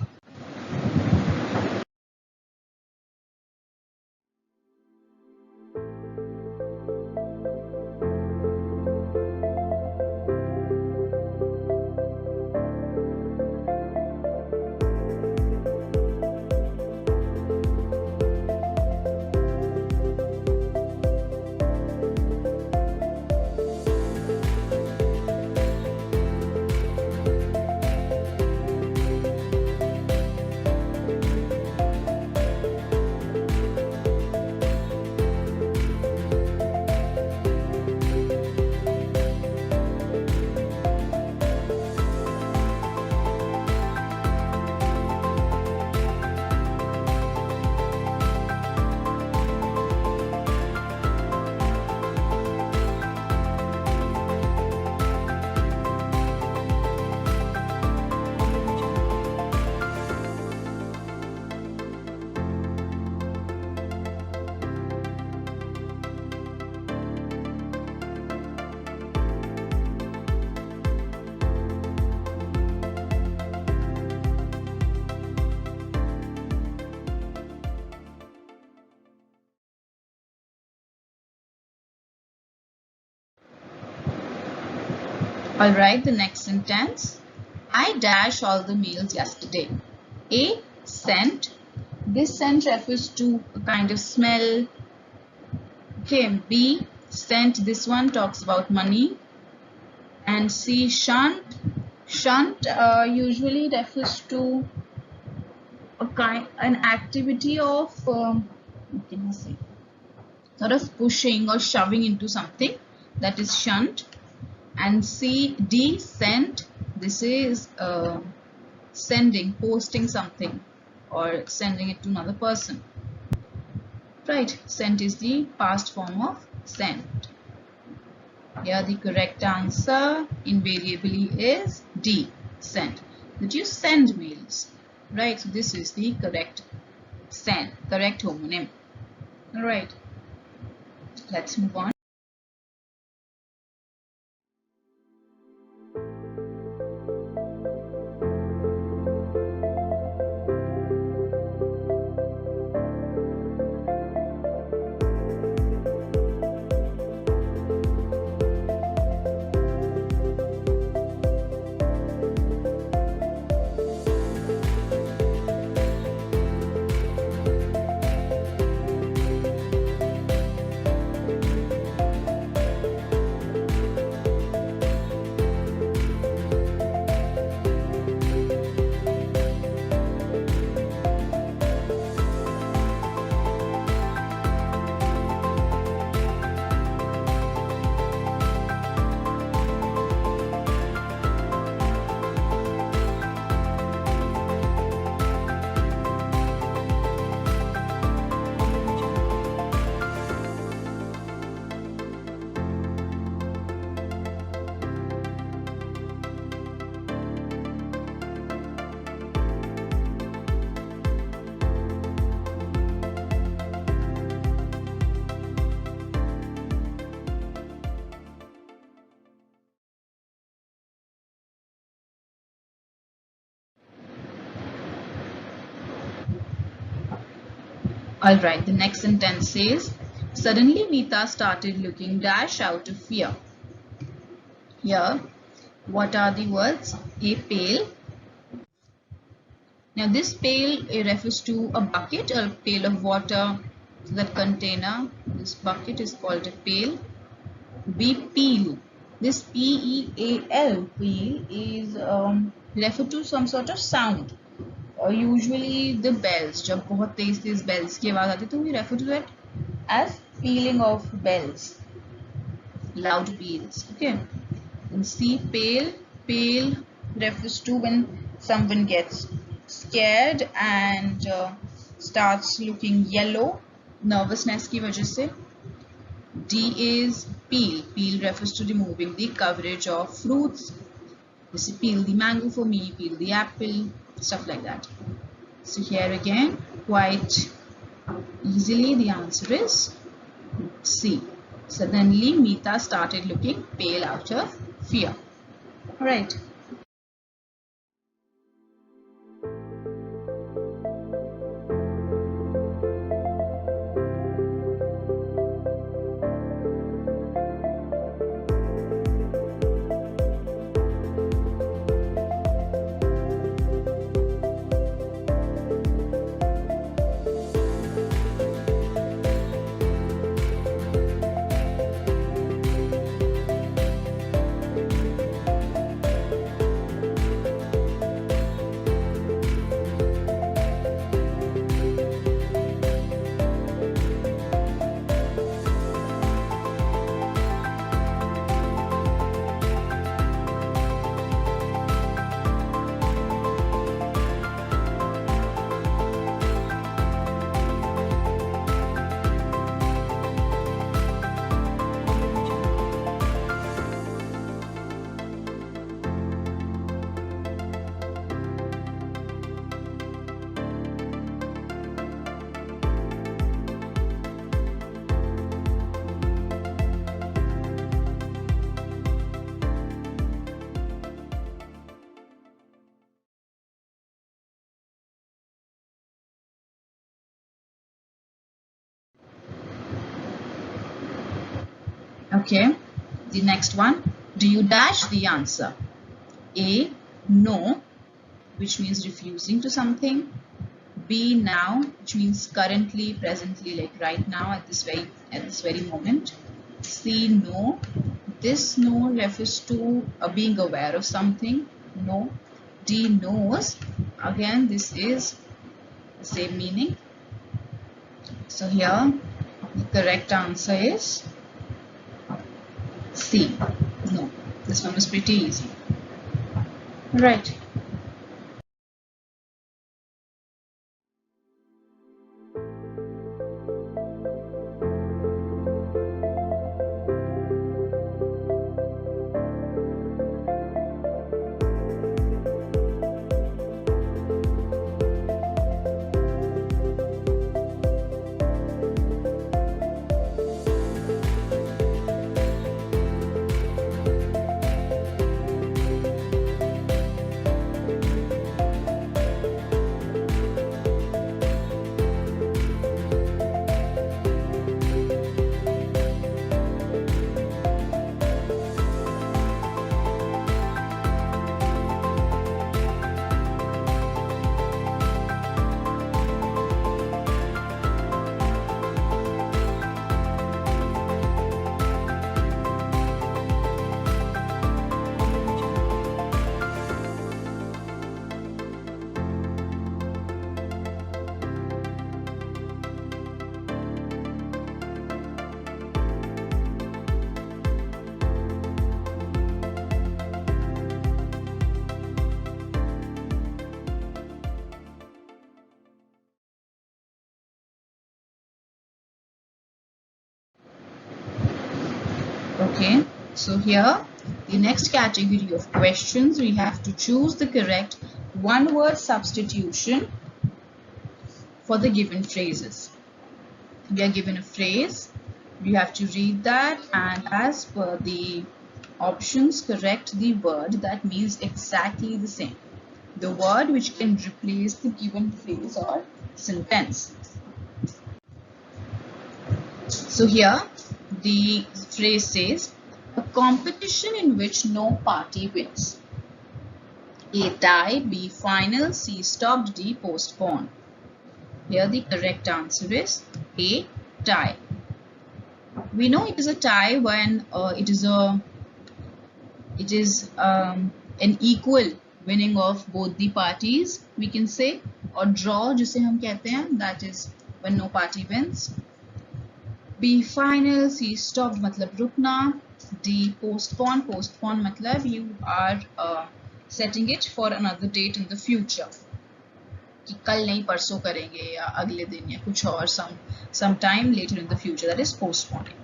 Alright, the next sentence. I dash all the mails yesterday. A. Scent. This scent refers to a kind of smell. Okay. B. Scent. This one talks about money. And C. Shunt. Shunt usually refers to an activity of what can I say? Sort of pushing or shoving into something. That is shunt. And C, D, send. This is sending, posting something or sending it to another person. Right, sent is the past form of sent. Here the correct answer invariably is D, send. That you send mails. Right, so this is the correct correct homonym. Alright, let's move on. Alright, the next sentence says, suddenly Meeta started looking dash out of fear. Here, what are the words? A pail. Now this pail refers to a bucket or a pail of water. So that container, this bucket is called a pail. B, peel. This P-E-A-L, peel, is referred to some sort of sound. usually the bells, जब बहुत तेज bells की आवाज आती है तो we refer to that as pealing of bells, loud peals. Okay, and see, pale refers to when someone gets scared and starts looking yellow, nervousness की वजह से. D is peel refers to removing the coverage of fruits. You see, peel the mango for me, peel the apple, stuff like that. So here again, quite easily the answer is C. Suddenly Meeta started looking pale out of fear. Alright. Okay, the next one. Do you dash the answer? A, no, which means refusing to something. B, now, which means currently, presently, like right now, at this very moment. C, no. This no refers to being aware of something. No. D, knows. Again, this is the same meaning. So here, the correct answer is C. No. This one was pretty easy. Right. Okay, so here the next category of questions, we have to choose the correct one-word substitution for the given phrases. We are given a phrase, we have to read that, and as per the options, correct the word that means exactly the same, the word which can replace the given phrase or sentence. So here the phrase says, a competition in which no party wins. A, tie. B, final. C, stopped. D, postpone. Here the correct answer is A, tie. We know it is a tie when it is an equal winning of both the parties we can say, और draw जिसे हम कहते हैं, that is when no party wins. B final, C stopped मतलब रुकना, D postpone, postpone मतलब you are setting it for another date in the future, कि कल नहीं परसों करेंगे या अगले दिन या कुछ और some time later in the future, that is postponing.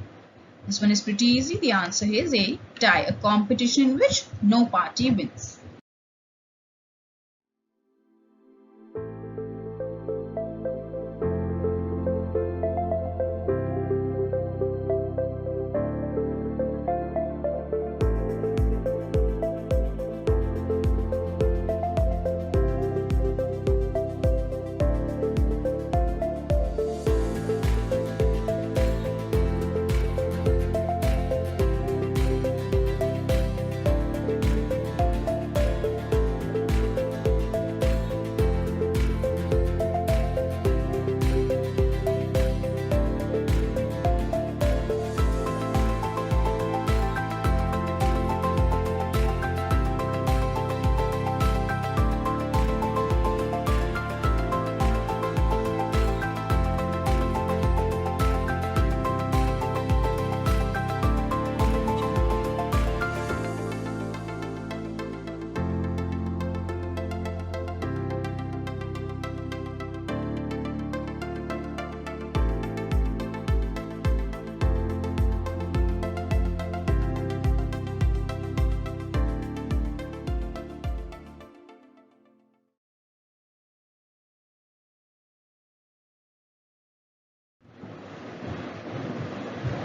This one is pretty easy. The answer is A, tie, a competition in which no party wins.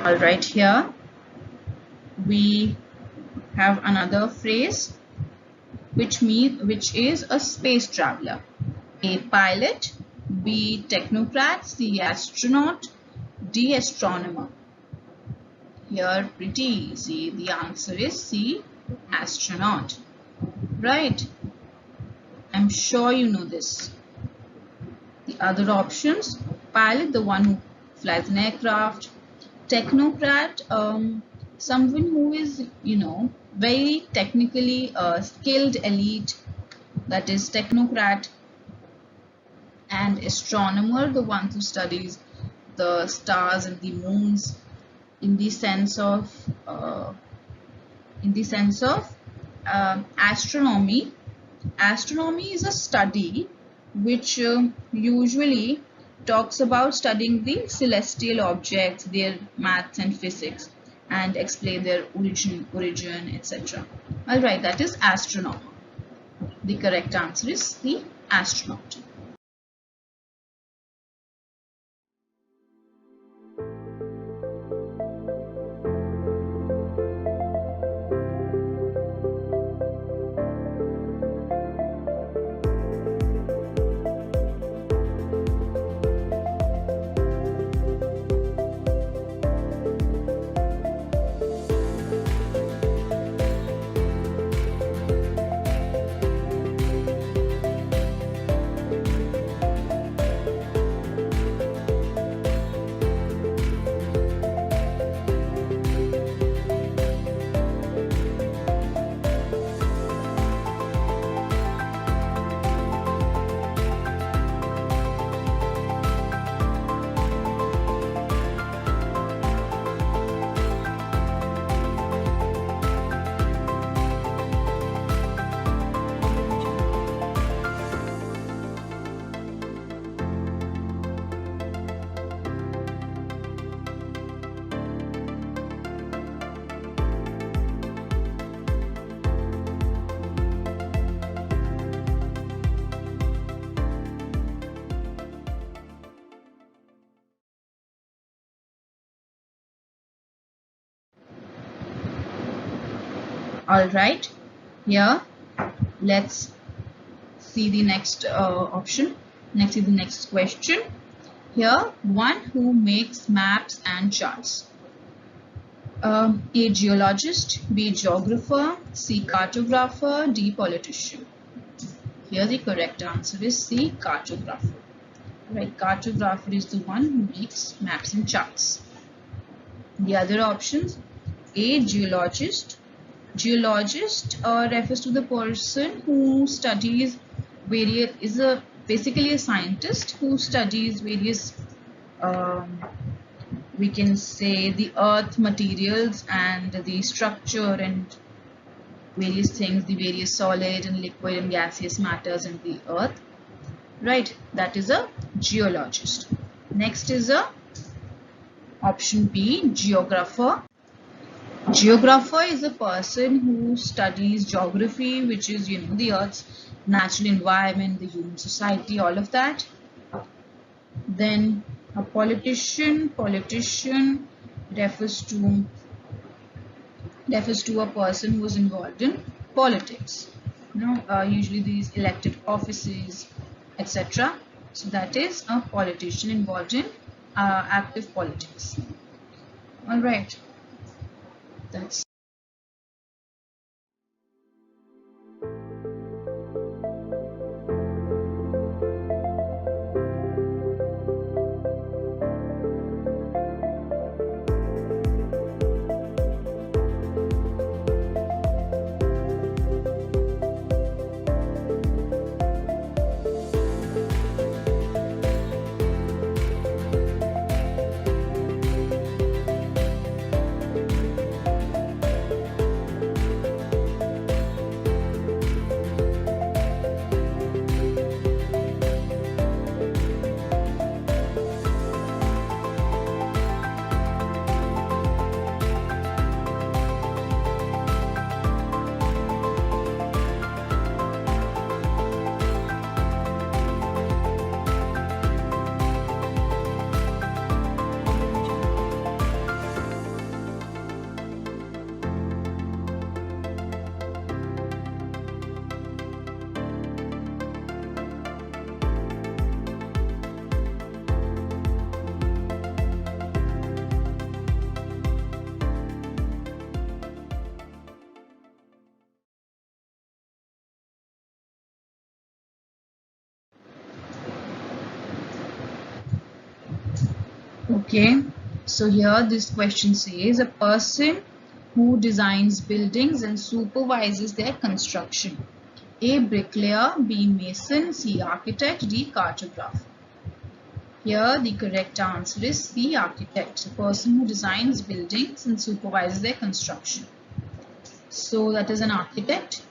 All right, here we have another phrase which is a space traveler. A pilot, B technocrat, C astronaut, D astronomer. Here pretty easy. The answer is C, astronaut. Right? I'm sure you know this. The other options: pilot, the one who flies an aircraft; technocrat, someone who is, very technically skilled elite, that is technocrat; and astronomer, the one who studies the stars and the moons in the sense of astronomy. Astronomy is a study which usually talks about studying the celestial objects, their maths and physics, and explain their origin, etc. All right, that is astronomer. The correct answer is the astronaut. All right, here let's see the next option. Let's see the next question. Here, one who makes maps and charts. A geologist, B geographer, C cartographer, D politician. Here the correct answer is C, cartographer. Right, cartographer is the one who makes maps and charts. The other options: A geologist, Geologist refers to the person who studies basically a scientist who studies various we can say the earth materials and the structure and various things, the various solid and liquid and gaseous matters in the earth, right? That is a geologist. Next is a option B, geographer. Geographer is a person who studies geography, which is, the earth's natural environment, the human society, all of that. Then a politician refers to a person who is involved in politics, usually these elected offices, etc. So that is a politician involved in active politics. All right, that's okay. So here this question says a person who designs buildings and supervises their construction. A bricklayer, B mason, C architect, D cartographer. Here the correct answer is C architect, a person who designs buildings and supervises their construction. So that is an architect.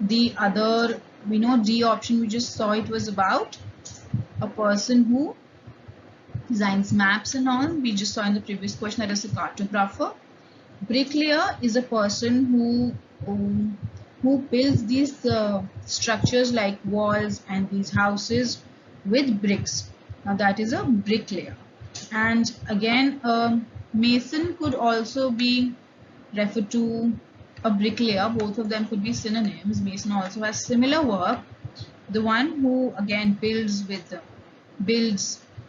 The other, we know D option we just saw, it was about a person who designs maps and all. We just saw in the previous question that is a cartographer. Bricklayer is a person who builds these structures like walls and these houses with bricks. Now that is a bricklayer. And again, mason could also be referred to a bricklayer. Both of them could be synonyms. Mason also has similar work. The one who again builds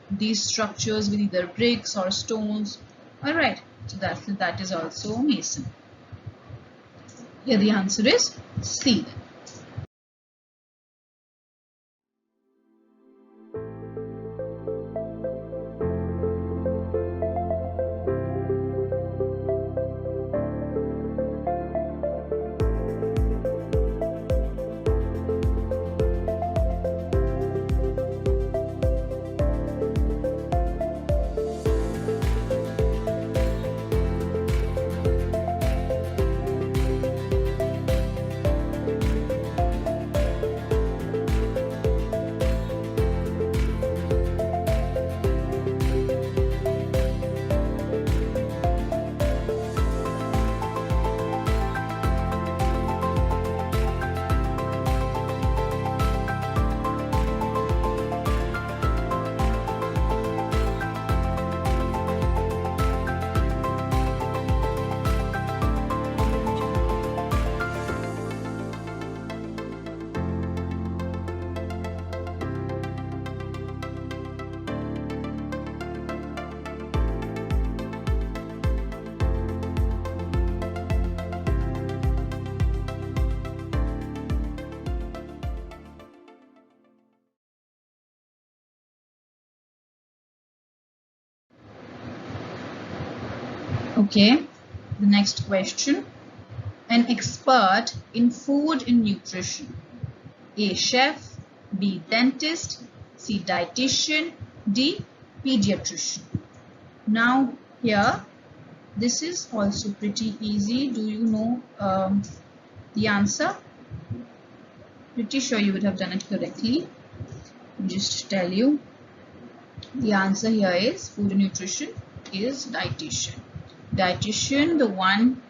these structures with either bricks or stones. All right, so that is also a mason. Here the answer is C. Okay, the next question. An expert in food and nutrition. A. Chef. B. Dentist. C. Dietitian. D. Pediatrician. Now here, this is also pretty easy. Do you know the answer? Pretty sure you would have done it correctly. Just tell you. The answer here is food and nutrition is dietitian. Dietitian, the one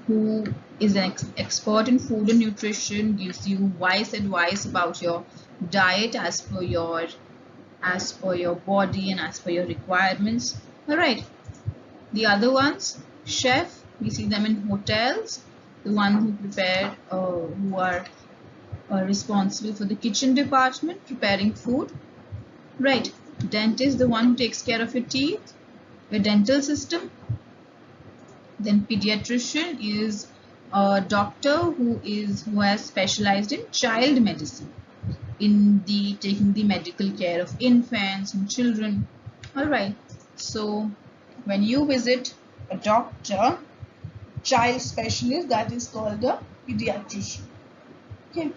who is an expert in food and nutrition, gives you wise advice about your diet as per your body and as per your requirements. All right. The other ones, chef, we see them in hotels, the one who prepare, who are responsible for the kitchen department, preparing food. Right. Dentist, the one who takes care of your teeth, your dental system. Then pediatrician is a doctor who has specialized in child medicine, in taking the medical care of infants and children. All right. So when you visit a doctor, child specialist, that is called a pediatrician. Okay.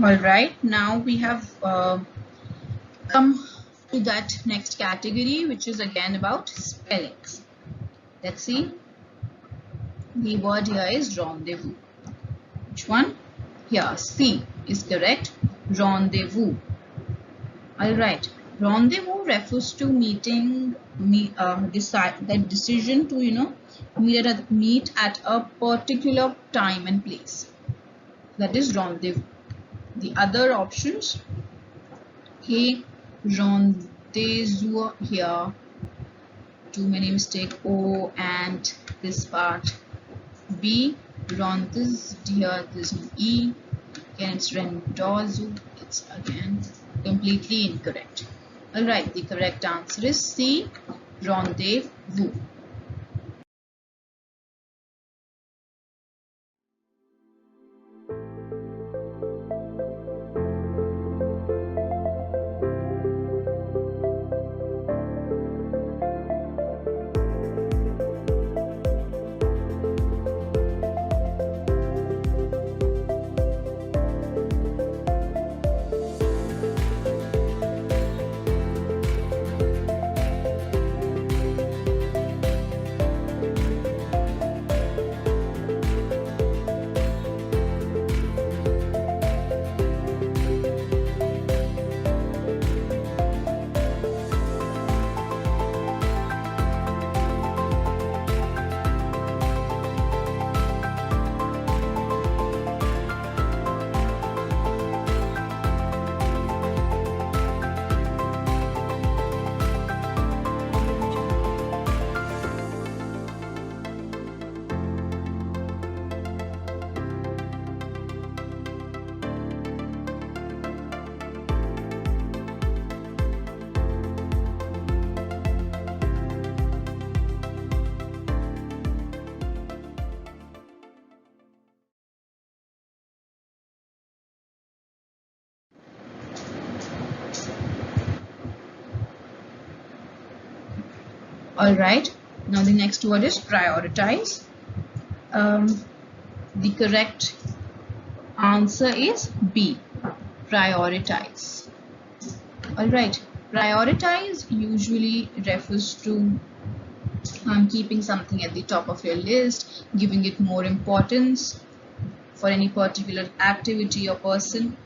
All right, now we have come to that next category, which is again about spellings. Let's see. The word here is rendezvous. Which one? Here, C is correct. Rendezvous. All right. Rendezvous refers to meeting, that decision to meet at a particular time and place. That is rendezvous. The other options, A, rendezvous here, too many mistake, O and this part. B, rendezvous here, there's no E, again it's rendezvous, it's again completely incorrect. Alright, the correct answer is C, rendezvous. All right. Now the next word is prioritize. The correct answer is B, prioritize. All right. Prioritize usually refers to keeping something at the top of your list, giving it more importance for any particular activity or person.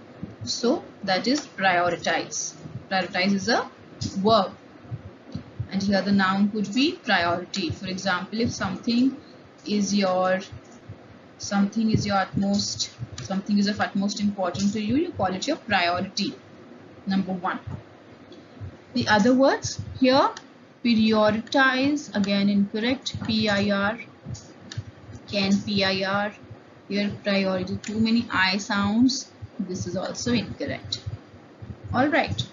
So that is prioritize. Prioritize is a verb. And here the noun could be priority. For example, if something is of utmost importance to you, you call it your priority. Number 1. The other words here, prioritize, again incorrect. PIR, can PIR. Here priority, too many I sounds. This is also incorrect. All right.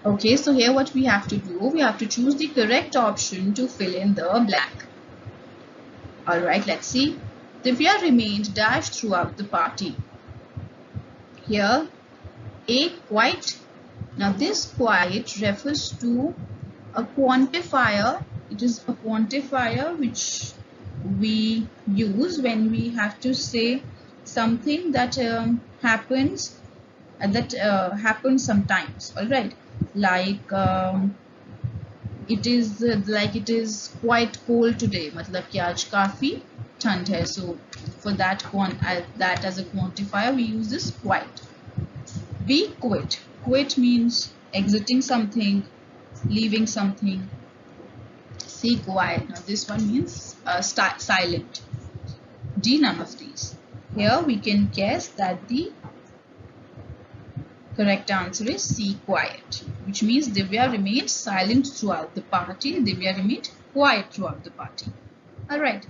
Okay, so here what we have to do, we have to choose the correct option to fill in the blank. Alright, let's see. Divya remained dashed throughout the party. Here, A, quiet. Now this quiet refers to a quantifier. It is a quantifier which we use when we have to say something that happens sometimes. All right, like it is quite cold today. मतलब कि आज काफी ठंड है. So for that as a quantifier we use this quite. B, quit. Quit means exiting something, leaving something. C, quiet. Now this one means silent. D, none of these. Here we can guess that the correct answer is C, quiet, which means Divya remained silent throughout the party. Divya remained quiet throughout the party. All right.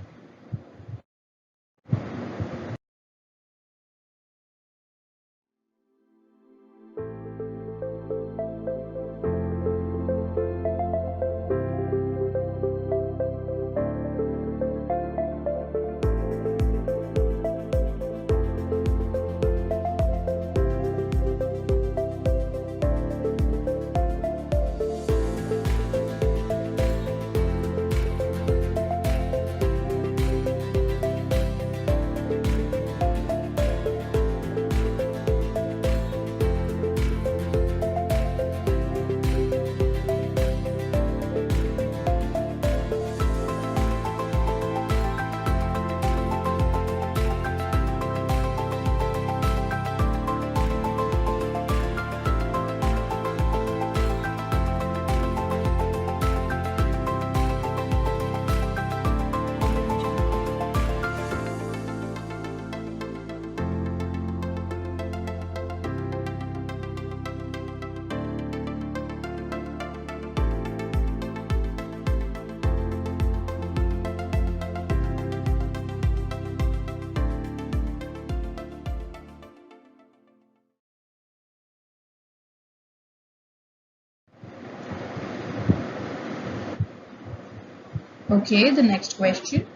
Okay, the next question.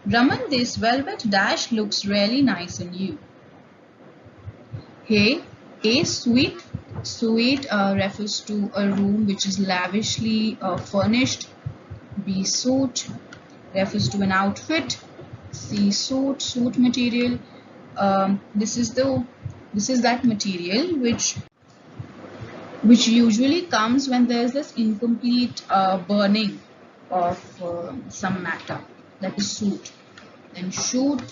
Raman, this velvet dash looks really nice on you. Hey, A, sweet. Sweet refers to a room which is lavishly furnished. B, suit refers to an outfit. C, suit material. This is that material which usually comes when there is this incomplete burning of some matter. That is suit. Then shoot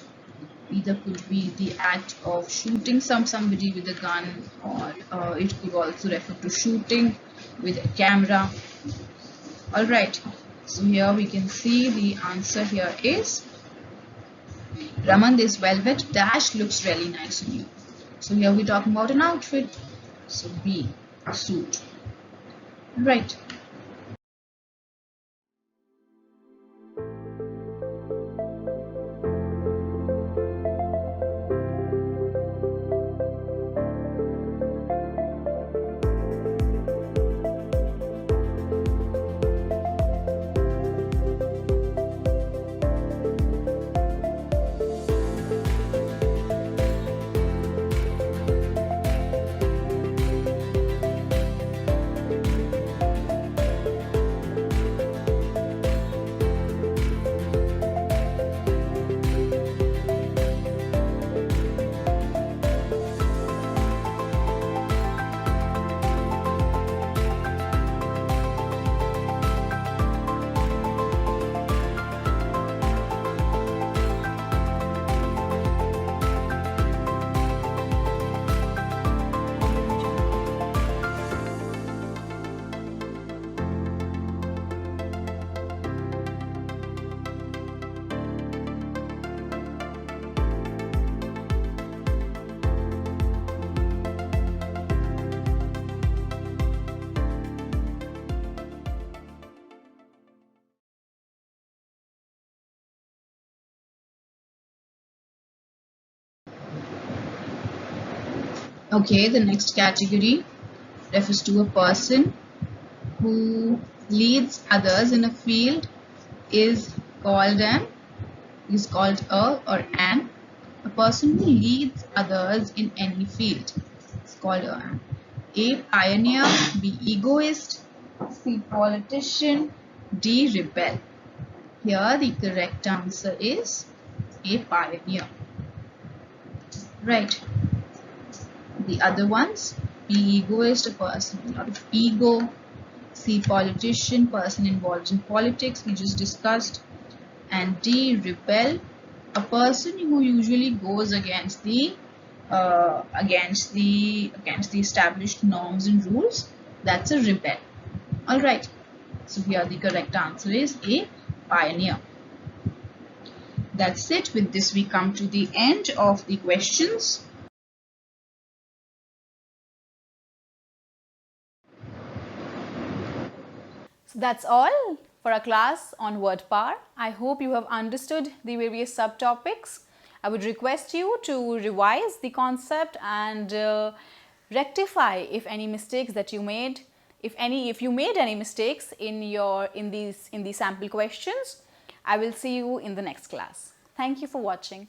either could be the act of shooting somebody with a gun, or it could also refer to shooting with a camera. All right, so here we can see the answer here is Raman, this velvet dash looks really nice on you. So here we're talking about an outfit. So B, a suit. Right. Okay, the next category refers to a person who leads others in a field is called a or an. A person who leads others in any field is called an. A, pioneer. B, egoist. C, politician. D, rebel. Here the correct answer is A, pioneer. Right. The other ones, B, egoist, a person with a lot of ego. C, politician, person involved in politics, we just discussed. And D, rebel, a person who usually goes against the established norms and rules. That's a rebel. All right. So here the correct answer is A, pioneer. That's it. With this, we come to the end of the questions. So that's all for our class on word power. I hope you have understood the various subtopics. I would request you to revise the concept and rectify if any mistakes that you made. If you made any mistakes in these sample questions, I will see you in the next class. Thank you for watching.